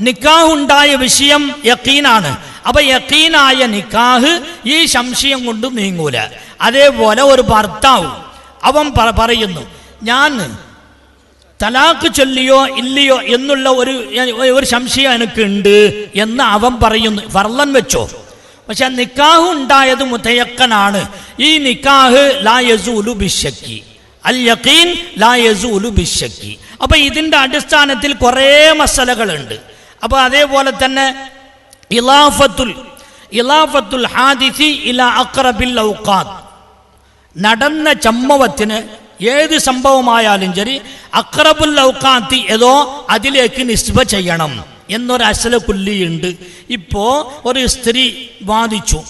നിക്കാഹ് ഉണ്ടായ വിഷയം യഖീനാണ്. അപ്പൊ യഖീനായ നിക്കാഹ് ഈ സംശയം കൊണ്ട് നീങ്ങൂല. അതേപോലെ ഒരു ഭർത്താവ് അവൻ പറയുന്നു ഞാൻ തലാഖ് ചൊല്ലിയോ ഇല്ലയോ എന്നുള്ള ഒരു സംശയം എനിക്കുണ്ട് എന്ന് അവൻ പറയുന്നു. ഫർളൻ വെച്ചോ, പക്ഷെ നിക്കാഹ് ഉണ്ടായത് മുതയക്കനാണ്. ഈ നിക്കാഹ് ലാ യസൂലു ബിശ്ശക്കി, അൽ യഖീൻ ലാ യസൂലു ബിശ്ശക്കി. അപ്പൊ ഇതിന്റെ അടിസ്ഥാനത്തിൽ കുറേ മസലകളുണ്ട്. അപ്പൊ അതേപോലെ തന്നെ ഇലാഫത്തുൽ ഹാദിസി ഇലാ അഖ്റബിൽ ഔഖാത്ത്, നടന്ന സംഭവത്തിന് ഏത് സംഭവമായാലും ശരി അഖ്റബുൽ ഔഖാത്തി ഏതോ അതിലേക്ക് നിസ്ബ ചെയ്യണം എന്നൊരു അസ്ല കുല്ലിയുണ്ട്. ഇപ്പോ ഒരു സ്ത്രീ വാദിച്ചു,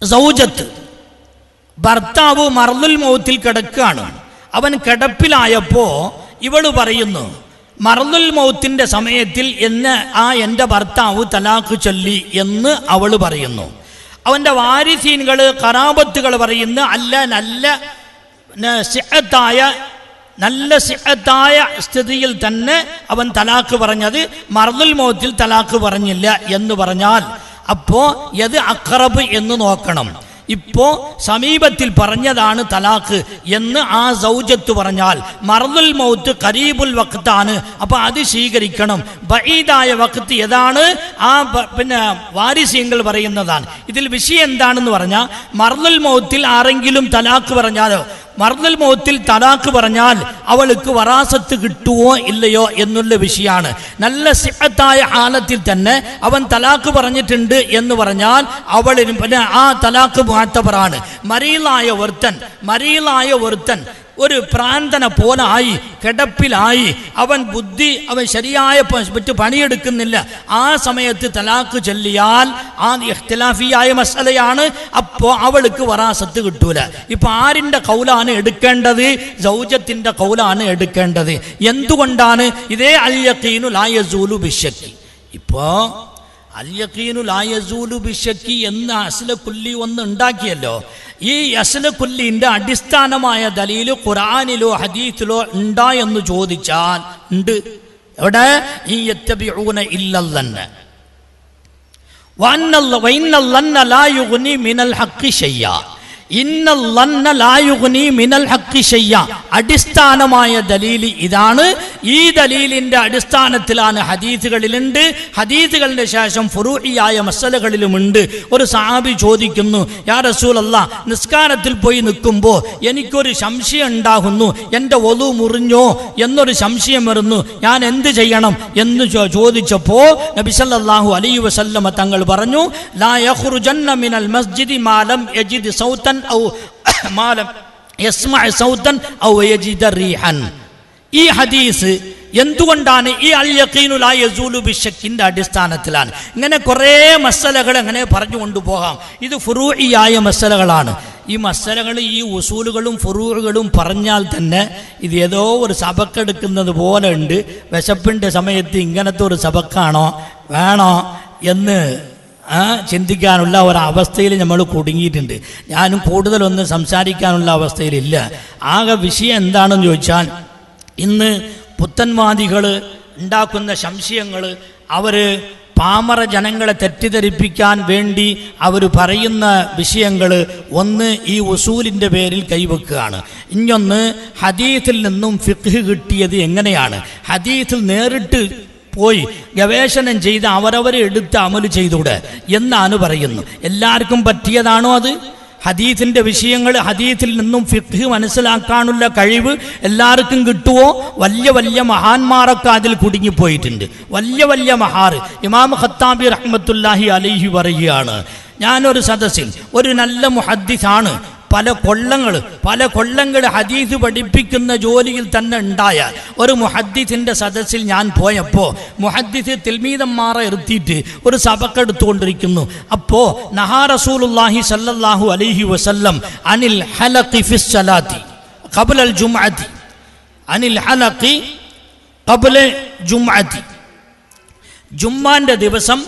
സൗജത്ത് ഭർത്താവ് മർദുൽ മൗത്തിൽ കിടക്കുകയാണ്. അവൻ കിടപ്പിലായപ്പോ ഇവള് പറയുന്നു മർദുൽ മൗത്തിന്റെ സമയത്തിൽ എൻ്റെ ഭർത്താവ് തലാഖ് ചൊല്ലി എന്ന് അവള് പറയുന്നു. അവൻ്റെ വാരിസീൻകൾ ഖറാബത്തുകൾ പറയുന്ന നല്ല സിഹത്തായ സ്ഥിതിയിൽ തന്നെ അവൻ തലാഖ് പറഞ്ഞത് മർദുൽ മൗത്തിൽ തലാഖ് പറഞ്ഞില്ല എന്ന് പറഞ്ഞാൽ അപ്പോ ഇത് അഖ്റബ് എന്ന് നോക്കണം. ഇപ്പോ സമീപത്തിൽ പറഞ്ഞതാണ് തലാഖ് എന്ന് ആ സൗജത്ത് പറഞ്ഞാൽ മർദുൽ മൗത്ത് ഖരീബുൽ വഖ്താണ്, അപ്പൊ അത് സ്വീകരിക്കണം. ബഈദായ വഖ്ത് ഏതാണ് ആ പിന്നെ വാരിസ്യങ്ങൾ പറയുന്നതാണ്. ഇതിൽ വിഷയം എന്താണെന്ന് പറഞ്ഞാൽ മർദുൽ മൗത്തിൽ ആരെങ്കിലും തലാഖ് പറഞ്ഞാലോ മർദുൽ മൗത്തിൽ തലാഖ് പറഞ്ഞാൽ അവൾക്ക് വറാസത്ത് കിട്ടുവോ ഇല്ലയോ എന്നുള്ള വിഷയമാണ്. നല്ല സിഹത്തായ ഹാലത്തിൽ തന്നെ അവൻ തലാഖ് പറഞ്ഞിട്ടുണ്ട് എന്ന് പറഞ്ഞാൽ അവളിന് പിന്നെ ആ തലാഖ് മുഅത്തബറാണ്. മരീലായ ഒരുത്തൻ ഒരു പ്രാന്തനെ പോലായി കിടപ്പിലായി അവൻ ശരിയായ മറ്റ് പണിയെടുക്കുന്നില്ല, ആ സമയത്ത് തലാഖ് ചൊല്ലിയാൽ ആ ഇഖ്തിലാഫിയായ മസലയാണ്. അപ്പോൾ അവൾക്ക് വറാസത്ത് കിട്ടൂല. ഇപ്പൊ ആരിന്റെ കൗലാണ് എടുക്കേണ്ടത്? സൗജത്തിന്റെ കൗലാണ് എടുക്കേണ്ടത്. എന്തുകൊണ്ടാണ്? ഇതേ അൽ യഖീനു ലാ യസൂലു ബിശ്ശക്കി. ഇപ്പോ അൽ യഖീനു ലാ യസൂലു ബിശ്ശക്കി എന്ന അസ്ല കുല്ലി ഒന്ന് ഉണ്ടാക്കിയല്ലോ. ഈ അസ്ല കുല്ലിന്റെ അടിസ്ഥാനമായ ദലീല് ഖുർആനിലോ ഹദീസിലോ ഉണ്ടാ എന്ന് ചോദിച്ചാൽ ഉണ്ട്. എവിടെ? യത്തബിഊന ഇല്ലല്ലന്ന വഇന്നല്ലന്ന ലാ യുഗ്നി മിനൽ ഹഖ്ഖി ശയ്യാ. അടിസ്ഥാനമായ ദലീല് ഇതാണ്. ഈ ദലീലിന്റെ അടിസ്ഥാനത്തിലാണ് ഹദീസുകളിലുണ്ട്. ഹദീസുകളുടെ ശേഷം ഫുറൂഇയായ മസലകളിലുമുണ്ട്. ഒരു സഹാബി ചോദിക്കുന്നു, യാ റസൂലല്ലാഹ്, നിസ്കാരത്തിൽ പോയി നിൽക്കുമ്പോൾ എനിക്കൊരു സംശയം ഉണ്ടാകുന്നു, എൻ്റെ വളു മുറിഞ്ഞോ എന്നൊരു സംശയം വരുന്നു, ഞാൻ എന്ത് ചെയ്യണം എന്ന് ചോദിച്ചപ്പോ നബി സല്ലല്ലാഹു അലൈഹി വസല്ലമ തങ്ങൾ പറഞ്ഞു, ലാ യഖ്റുജന്ന മിനൽ മസ്ജിദി മാ ലം യജിദ് സൗതൻ ഔ മാ ലം യസ്മഅ സൗതൻ ഔ യജിദ റീഹൻ. ഈ ഹദീസ് എന്തുകൊണ്ടാണ് ഈ അൽ യഖീനു ലാ യസൂലു ബിശ്ശക്കിന്റെ അടിസ്ഥാനത്തിലാണ്. ഇങ്ങനെ കുറേ മസലകൾ അങ്ങനെ പറഞ്ഞു കൊണ്ടുപോകാം. ഇത് ഫുറൂഇയായ മസലകളാണ്. ഈ മസലകൾ ഈ ഉസൂലുകളും ഫുറൂഉകളും പറഞ്ഞാൽ തന്നെ ഇത് ഏതോ ഒരു സബക്കെടുക്കുന്നത് പോലെ ഉണ്ട്. വിശപ്പിൻ്റെ സമയത്ത് ഇങ്ങനത്തെ ഒരു സബക്കാണോ വേണോ എന്ന് ചിന്തിക്കാനുള്ള ഒരവസ്ഥയിൽ നമ്മൾ കുടുങ്ങിയിട്ടുണ്ട്. ഞാനും കൂടുതലൊന്നും സംസാരിക്കാനുള്ള അവസ്ഥയിലില്ല. ആകെ വിഷയം എന്താണെന്ന് ചോദിച്ചാൽ, ഇന്ന് പുത്തൻവാദികൾ ഉണ്ടാക്കുന്ന സംശയങ്ങൾ അവർ പാമര ജനങ്ങളെ തെറ്റിദ്ധരിപ്പിക്കാൻ വേണ്ടി അവർ പറയുന്ന വിഷയങ്ങൾ, ഒന്ന് ഈ ഉസൂലിൻ്റെ പേരിൽ കൈവെക്കുകയാണ്. ഇനിയൊന്ന് ഹദീസിൽ നിന്നും ഫിഖ് കിട്ടിയത് എങ്ങനെയാണ്, ഹദീസിൽ നേരിട്ട് പോയി ഗവേഷണം ചെയ്ത് അവരവരെ എടുത്ത് അമല് ചെയ്തൂടെ എന്നാണ് പറയുന്നു. എല്ലാവർക്കും പറ്റിയതാണോ അത്? ഹദീസിൻ്റെ വിഷയങ്ങൾ ഹദീസിൽ നിന്നും ഫിഖ് മനസ്സിലാക്കാനുള്ള കഴിവ് എല്ലാവർക്കും കിട്ടുമോ? വലിയ വലിയ മഹാന്മാരൊക്കെ അതിൽ കുടുങ്ങിപ്പോയിട്ടുണ്ട്. വലിയ മഹാർ ഇമാം ഖത്താബി റഹ്മത്തുള്ളാഹി അലൈഹി പറയുകയാണ്, ഞാനൊരു സദസ്സിൽ ഒരു നല്ല മുഹദ്ദിസാണ്, പല കൊല്ലങ്ങൾ ഹദീസ് പഠിപ്പിക്കുന്ന ജോലിയിൽ തന്നെ ഉണ്ടായ ഒരു മുഹദ്ദിസിന്റെ സദസ്സിൽ ഞാൻ പോയപ്പോൾ മുഹദ്ദിസ് തിൽമീദന്മാരെ ഇരുത്തിയിട്ട് ഒരു സബക്കെടുത്തുകൊണ്ടിരിക്കുന്നു. അപ്പോൾ നഹാ റസൂലുള്ളാഹി സല്ലല്ലാഹു അലൈഹി വസല്ലം അനിൽ ഹലഖി ഫിസ് സലാത്തി ഖബ്ലൽ ജുംഅത്തി, അനിൽ ഹലഖി ഖബ്ല ജുംഅത്തി, ജുമ്മാന്റെ ദിവസം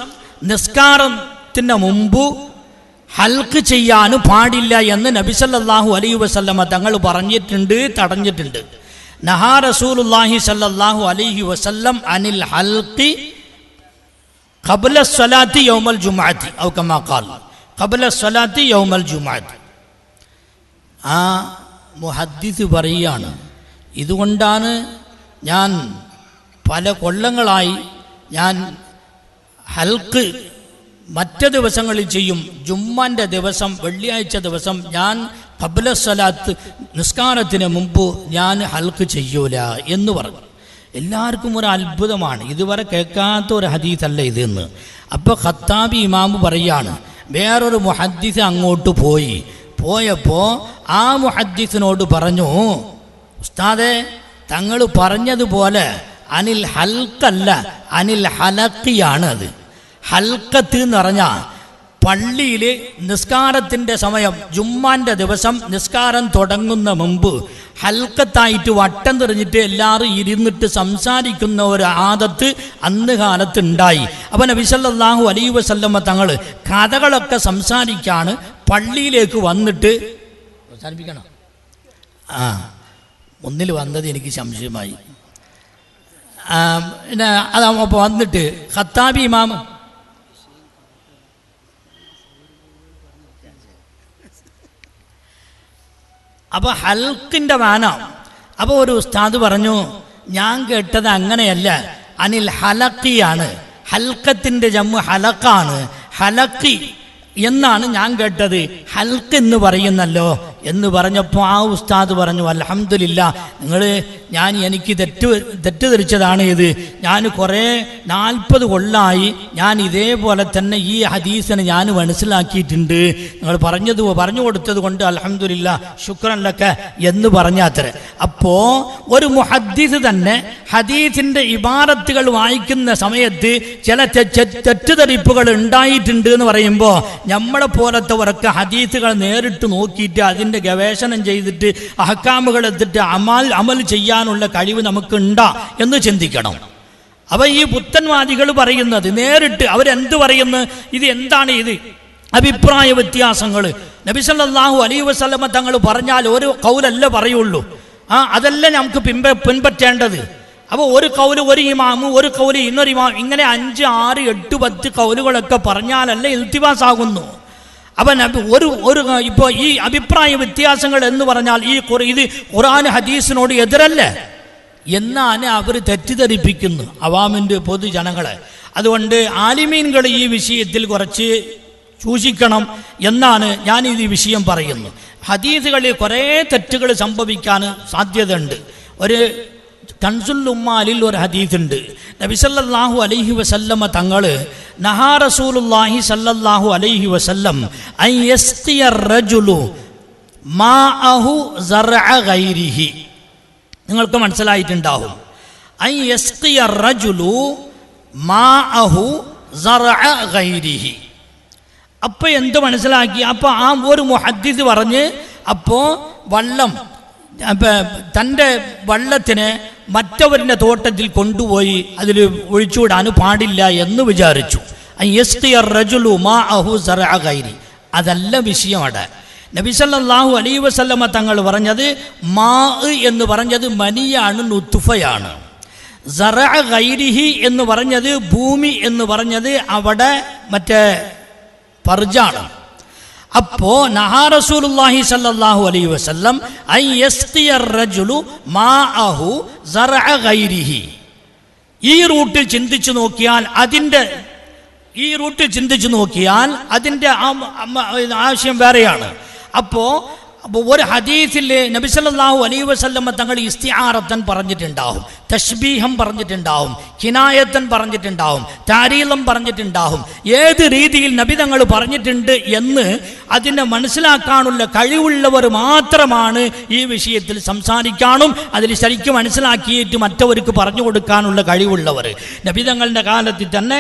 നിസ്കാരത്തിന് മുമ്പ് ഹൽക്ക് ചെയ്യാൻ പാടില്ല എന്ന് നബി സല്ലല്ലാഹു അലൈഹി വസല്ലമ തങ്ങൾ പറഞ്ഞിട്ടുണ്ട്, തടഞ്ഞിട്ടുണ്ട്. നഹാ റസൂലുള്ളാഹി സല്ലല്ലാഹു അലൈഹി വസല്ലം അനിൽ ഹൽഖി ഖബ്ല സ്വലാത്തി യൗമൽ ജുമുഅത്തി ഔ കമാ ഖാൽ ഖബ്ല സ്വലാത്തി യൗമൽ ജുമുഅത്തി. ആ മുഹദ്ദിസ് പറയുകയാണ്, ഇതുകൊണ്ടാണ് ഞാൻ പല കൊല്ലങ്ങളായി ഞാൻ ഹൽക്ക് മറ്റ് ദിവസങ്ങളിൽ ചെയ്യും, ജുമ്മാൻ്റെ ദിവസം വെള്ളിയാഴ്ച ദിവസം ഞാൻ ഖബ്ല സ്വലാത്ത് നിസ്കാരത്തിന് മുമ്പ് ഞാൻ ഹൽക്ക് ചെയ്യൂല എന്ന് പറഞ്ഞു. എല്ലാവർക്കും ഒരു അത്ഭുതമാണ്, ഇതുവരെ കേൾക്കാത്ത ഒരു ഹദീസല്ല ഇതെന്ന്. അപ്പോൾ ഖത്താബി ഇമാമ് പറയാണ്, വേറൊരു മുഹദ്ദിസ് അങ്ങോട്ട് പോയപ്പോൾ ആ മുഹദ്ദിസിനോട് പറഞ്ഞു, ഉസ്താദേ തങ്ങൾ പറഞ്ഞതുപോലെ അനിൽ ഹൽക്കല്ല അനിൽ ഹലക്കിയാണ്. അത് ഹൽക്കത്ത് എന്ന് പറഞ്ഞാൽ പള്ളിയിൽ നിസ്കാരത്തിൻ്റെ സമയം ജുമ്മാൻ്റെ ദിവസം നിസ്കാരം തുടങ്ങുന്ന മുമ്പ് ഹൽക്കത്തായിട്ട് വട്ടം തിരിഞ്ഞിട്ട് എല്ലാവരും ഇരുന്നിട്ട് സംസാരിക്കുന്ന ഒരു ആദത്ത് അന്ന് കാലത്ത് ഉണ്ടായി. അപ്പോൾ നബി സല്ലല്ലാഹു അലൈഹി വസല്ലമ തങ്ങൾ കഥകളൊക്കെ സംസാരിക്കാണ് പള്ളിയിലേക്ക് വന്നിട്ട് അവസാനിപ്പിക്കണം. ഒന്നിൽ വന്നത് എനിക്ക് സംശയമായി. പിന്നെ അതപ്പോൾ വന്നിട്ട് ഖത്താബി ഇമാം അപ്പോൾ ഹൽക്കിൻ്റെ മാന. അപ്പോൾ ഒരു ഉസ്താദ് പറഞ്ഞു, ഞാൻ കേട്ടത് അങ്ങനെയല്ല, അനിൽ ഹലക്കിയാണ്, ഹൽക്കത്തിൻ്റെ ജമ്മു ഹലക്കാണ്, ഹലക്കി എന്നാണ് ഞാൻ കേട്ടത്, ഹൽക്ക് എന്ന് പറയുന്നല്ലോ എന്ന് പറഞ്ഞപ്പോൾ ആ ഉസ്താദ് പറഞ്ഞു, അൽഹംദുലില്ലാ, എനിക്ക് തെറ്റിദ്ധരിച്ചതാണ് ഇത്. ഞാൻ കുറേ 40 കൊല്ലമായി ഞാൻ ഇതേപോലെ തന്നെ ഈ ഹദീസിനെ ഞാൻ മനസ്സിലാക്കിയിട്ടുണ്ട്. നിങ്ങൾ പറഞ്ഞു കൊടുത്തത് കൊണ്ട് അൽഹംദുലില്ലാ, ശുക്രൻ ലക എന്ന് പറഞ്ഞാത്രേ. അപ്പോൾ ഒരു മുഹദ്ദിസ് തന്നെ ഹദീസിൻ്റെ ഇബാറത്തുകൾ വായിക്കുന്ന സമയത്ത് ചില തെറ്റിദ്ധരിപ്പുകൾ ഉണ്ടായിട്ടുണ്ട് എന്ന് പറയുമ്പോൾ നമ്മളെ പോലത്തെവരൊക്കെ ഹദീസുകൾ നേരിട്ട് നോക്കിയിട്ട് അതിൻ്റെ ഗവേഷണം ചെയ്തിട്ട് അഹ്കാമുകൾ എടുത്തിട്ട് അമൽ ചെയ്യാനുള്ള കഴിവ് നമുക്കുണ്ടാ എന്ന് ചിന്തിക്കണം. അപ്പോൾ ഈ പുത്തൻവാദികൾ പറയുന്നത് നേരിട്ട് അവരെന്ത് പറയുന്നു, ഇത് എന്താണ്, ഇത് അഭിപ്രായ വ്യത്യാസങ്ങൾ. നബി സല്ലല്ലാഹു അലൈഹി വസല്ലമ തങ്ങൾ പറഞ്ഞാൽ ഒരു കൗലല്ല പറയുള്ളൂ, അതല്ല നമുക്ക് പിൻപറ്റേണ്ടത്. അപ്പോൾ ഒരു കൗല് ഒരു ഇമാമ്, ഒരു കൗല് ഇന്നൊരു ഇമാം, ഇങ്ങനെ 5, 6, 8, 10 കൗലുകളൊക്കെ പറഞ്ഞാലല്ലേ ഇൽത്തിബാസ് ആകുന്നു. അപ്പം ഇപ്പോൾ ഈ അഭിപ്രായ വ്യത്യാസങ്ങൾ എന്ന് പറഞ്ഞാൽ ഇത് ഖുർആൻ ഹദീസിനോട് എതിരല്ല എന്നാണ് അവർ തെറ്റിദ്ധരിപ്പിക്കുന്നു അവാമിൻ്റെ പൊതുജനങ്ങളെ. അതുകൊണ്ട് ആലിമീൻകൾ ഈ വിഷയത്തിൽ കുറച്ച് സൂക്ഷിക്കണം എന്നാണ് ഞാൻ ഈ വിഷയം പറയുന്നു. ഹദീസുകളിൽ കുറേ തെറ്റുകൾ സംഭവിക്കാൻ സാധ്യതയുണ്ട്. ഒരു കൻസുൽ ഉമ്മാലിൽ ഒരു ഹദീസുണ്ട്. നബി സല്ലല്ലാഹു അലൈഹി വസല്ലമ തങ്ങൾ നഹാ റസൂലുള്ളാഹി സല്ലല്ലാഹു അലൈഹി വസല്ലം അൻ യസ്ഖിയ റജുലു മാഅഹു സറഅ ഗൈരിഹി. നിങ്ങൾക്ക് മനസ്സിലായിട്ടുണ്ടാവും, അൻ യസ്ഖിയ റജുലു മാഅഹു സറഅ ഗൈരിഹി. അപ്പോൾ എന്ത് മനസ്സിലാക്കി? അപ്പോൾ ആ ഒരു മുഹദ്ദിസ് പറഞ്ഞ്, അപ്പോൾ തൻ്റെ വള്ളത്തിനെ മറ്റവരുടെ തോട്ടത്തിൽ കൊണ്ടുപോയി അതിൽ ഒഴിച്ചുവിടാൻ പാടില്ല എന്ന് വിചാരിച്ചു. അതല്ല വിഷയം. അവിടെ നബി സല്ലല്ലാഹു അലൈഹി വസല്ലമ തങ്ങൾ പറഞ്ഞത് മാ എന്ന് പറഞ്ഞത് മനിയാണ്, നുത്ഫയാണ്. സറഅ ഗൈരിഹി എന്ന് പറഞ്ഞത് ഭൂമി എന്ന് പറഞ്ഞത് അവിടെ മറ്റേ പർജാണ്. അപ്പോ നഹാ റസൂലുള്ളാഹി സല്ലല്ലാഹു അലൈഹി വസല്ലം അൻ യസ്ഖിയ റജുലു മാഅഹു സറഅ ഗൈരിഹി. ഈ റൂട്ടിൽ ചിന്തിച്ചു നോക്കിയാൽ അതിൻ്റെ ആശയം വേറെയാണ്. അപ്പോൾ ഒരു ഹദീസിൽ നബി സല്ലല്ലാഹു അലൈഹി വസല്ലം തങ്ങൾ ഇസ്തിആറത്തൻ പറഞ്ഞിട്ടുണ്ടാവും, തശ്ബീഹം പറഞ്ഞിട്ടുണ്ടാവും, കിനായത്തൻ പറഞ്ഞിട്ടുണ്ടാവും, താരീലം പറഞ്ഞിട്ടുണ്ടാവും. ഏത് രീതിയിൽ നബി തങ്ങൾ പറഞ്ഞിട്ടുണ്ട് എന്ന് അതിനെ മനസ്സിലാക്കാനുള്ള കഴിവുള്ളവർ മാത്രമാണ് ഈ വിഷയത്തിൽ സംസാരിക്കാനും അതിൽ ശരിക്കും മനസ്സിലാക്കിയിട്ട് മറ്റവർക്ക് പറഞ്ഞു കൊടുക്കാനുള്ള കഴിവുള്ളവർ. നബി തങ്ങളുടെ കാലത്തിൽ തന്നെ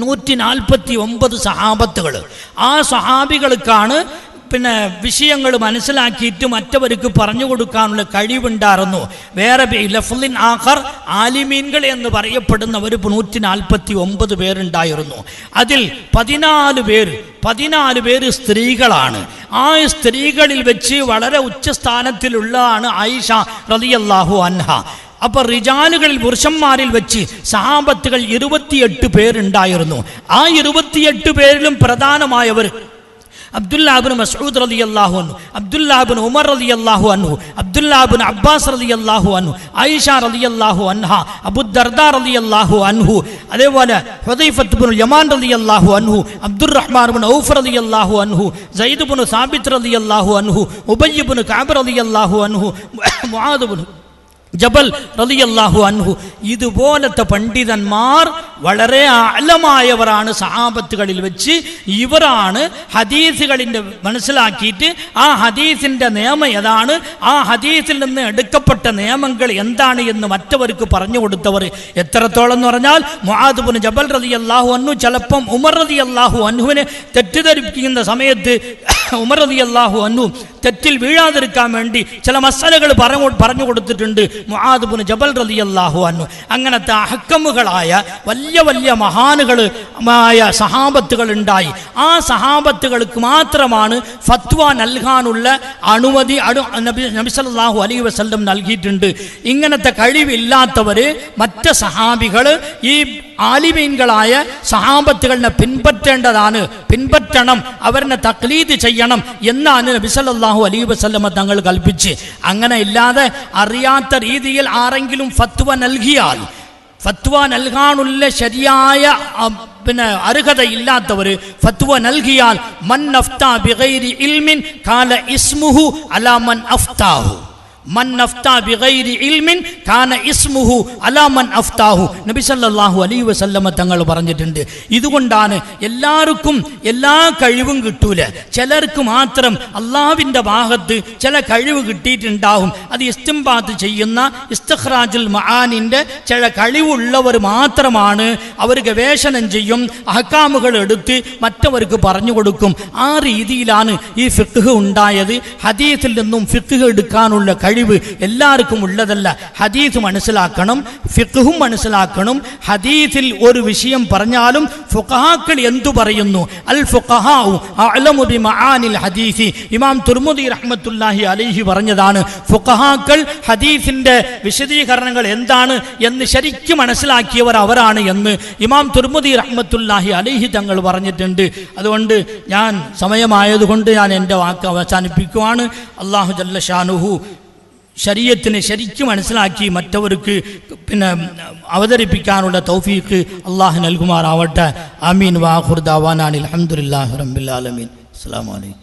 149 സഹാബത്തുകൾ, ആ സഹാബികൾക്കാണ് വിഷയങ്ങൾ മനസ്സിലാക്കിയിട്ട് മറ്റവർക്ക് പറഞ്ഞു കൊടുക്കാനുള്ള കഴിവുണ്ടായിരുന്നു. വേറെ ലഫ്ലിൻ ആഖർ ആലിമീൻകൾ എന്ന് പറയപ്പെടുന്നവർ 149 പേരുണ്ടായിരുന്നു. അതിൽ 14 പേര് സ്ത്രീകളാണ്. ആ സ്ത്രീകളിൽ വെച്ച് വളരെ ഉച്ചസ്ഥാനത്തിലുള്ളതാണ് ആയിഷ റളിയല്ലാഹു അൻഹ. അപ്പൊ റിജാലുകളിൽ പുരുഷന്മാരിൽ വെച്ച് സഹാബത്തുകൾ 28 പേരുണ്ടായിരുന്നു. ആ 28 പേരിലും പ്രധാനമായവർ അബ്ദുല്ലാഹിബ്നു മസ്ഊദ് റളിയല്ലാഹു അൻഹു, അബ്ദുല്ലാഹിബ്നു ഉമർ റളിയല്ലാഹു അൻഹു, അബ്ദുല്ലാഹിബ്നു അബ്ബാസ് റളിയല്ലാഹു അൻഹു, ആയിഷ റളിയല്ലാഹു അൻഹ, അബൂദർദാ റളിയല്ലാഹു അൻഹു, അതേപോലെ ഹുദൈഫത്ത് ഇബ്നുൽ യമാൻ റളിയല്ലാഹു അൻഹു, അബ്ദുർറഹ്മാൻ ഇബ്നു ഔഫ് റളിയല്ലാഹു അൻഹു, സയ്യിദ് ഇബ്നു സാബിത്ത് റളിയല്ലാഹു അൻഹു, ഉബയ്യ് ഇബ്നു കഅബ് റളിയല്ലാഹു അൻഹു, മുആദ് ഇബ്നു ജബൽ റളിയല്ലാഹു അൻഹു. ഇതുപോലത്തെ പണ്ഡിതന്മാർ വളരെ ആഴമായവരാണ് സഹാബത്തുകളിൽ വെച്ച്. ഇവരാണ് ഹദീസുകളിൻ്റെ മനസ്സിലാക്കിയിട്ട് ആ ഹദീസിൻ്റെ നിയമം ഏതാണ്, ആ ഹദീസിൽ നിന്ന് എടുക്കപ്പെട്ട നിയമങ്ങൾ എന്താണ് എന്ന് മറ്റവർക്ക് പറഞ്ഞു കൊടുത്തവർ. എത്രത്തോളം എന്ന് പറഞ്ഞാൽ മുആദ് ഇബ്നു ജബൽ റളിയല്ലാഹു അൻഹു ചിലപ്പം ഉമർ റളിയല്ലാഹു അൻഹുവിനെ തെറ്റിദ്ധരിപ്പിക്കുന്ന സമയത്ത് ഉമർ റളിയല്ലാഹു അൻഹു തെറ്റിൽ വീഴാതിരിക്കാൻ വേണ്ടി ചില മസലകൾ പറഞ്ഞു കൊടുത്തിട്ടുണ്ട് മുആദ് ഇബ്നു ജബൽ റളിയല്ലാഹു അൻഹു. അങ്ങനത്തെ അഹ്കമുകളായ വലിയ വലിയ മഹാനുകളായ സഹാബത്തുകൾ ഉണ്ടായി. ആ സഹാബത്തുകൾക്ക് മാത്രമാണ് ഫത്വ നൽകാനുള്ള അനുമതി നബി സല്ലല്ലാഹു അലൈഹി വസല്ലം നൽകിയിട്ടുണ്ട്. ഇങ്ങനത്തെ കഴിവില്ലാത്തവര് മറ്റ് സഹാബികൾ ഈ ആലിമീൻകളായ സഹാബത്തുകളെ പിൻപറ്റണം, അവരെ തഖ്ലീദ് ചെയ്യണം എന്നാണ് നബി സല്ലല്ലാഹു അലൈഹി വസല്ലം തങ്ങൾ കൽപ്പിച്ച്. അങ്ങനെ ഇല്ലാതെ അറിയാത്ത രീതിയിൽ ആരെങ്കിലും ഫത്വ നൽകിയാൽ, ഫത്വ നൽകാനുള്ള ശരിയായ അർഹതയില്ലാത്തവർ ഫത്വ നൽകിയാൽ മൻ അഫ്താ ബിഗൈരി ഇൽമിൻ കാല ഇസ്മുഹു അലാ മൻ അഫ്താഹു, മൻ അഫ്താ ബിഗൈരി ഇൽമിൻ കാന ഇസ്മുഹു അലാ മൻ അഫ്താഹു. നബി സല്ലല്ലാഹു അലൈഹി വസല്ലമ തങ്ങൾ പറഞ്ഞിട്ടുണ്ട്. ഇതുകൊണ്ടാണ് എല്ലാവർക്കും എല്ലാ കഴിവും കിട്ടൂല, ചിലർക്ക് മാത്രം അള്ളാഹുവിൻ്റെ ഭാഗത്ത് ചില കഴിവ് കിട്ടിയിട്ടുണ്ടാവും. അത് ഇസ്തിംബാത്ത് ചെയ്യുന്ന ഇസ്തിഖ്റാജുൽ മആനിൻ്റെ ചില കഴിവുള്ളവർ മാത്രമാണ്. അവർ ഗവേഷണം ചെയ്യും, അഹ്കാമുകൾ എടുത്ത് മറ്റവർക്ക് പറഞ്ഞു കൊടുക്കും. ആ രീതിയിലാണ് ഈ ഫിഖ്ഹ് ഉണ്ടായത്. ഹദീസിൽ നിന്നും ഫിഖ്ഹ് എടുക്കാനുള്ള കഴിവ് എല്ലാവർക്കും ഉള്ളതല്ല. ഹദീസ് മനസ്സിലാക്കണം, ഫിഖ്ഹും മനസ്സിലാക്കണം. ഹദീസിൽ ഒരു വിഷയം പറഞ്ഞാലും ഫുഖഹാക്കൾ എന്തു പറയുന്നു, അൽ ഫുഖഹാഉ അഅലമു ബിമആനിൽ ഹദീസി, ഇമാം തുർമുദി റഹ്മത്തുള്ളാഹി അലൈഹി പറഞ്ഞതാണ്. ഫുഖഹാക്കൾ ഹദീസിന്റെ വിശദീകരണങ്ങൾ എന്താണ് എന്ന് ശരിക്കും മനസ്സിലാക്കിയവർ അവരാണ് എന്ന് ഇമാം തുർമുദി റഹ്മത്തുള്ളാഹി അലൈഹി തങ്ങൾ പറഞ്ഞിട്ടുണ്ട്. അതുകൊണ്ട് ഞാൻ സമയമായതുകൊണ്ട് ഞാൻ എൻ്റെ വാക്ക് അവസാനിപ്പിക്കുവാണ്. അല്ലാഹു ജല്ല ഷാനുഹു ശരീഅത്തിനെ ശരിക്കും മനസ്സിലാക്കി മറ്റവർക്ക് അവതരിപ്പിക്കാനുള്ള തൗഫീഖ് അല്ലാഹു നൽകുമാറാവട്ടെ. ആമീൻ. വാഖിറു ദഅവാനാ അൽഹംദുലില്ലാഹി റബ്ബിൽ ആലമീൻ. അസ്സലാമു അലൈക്കും.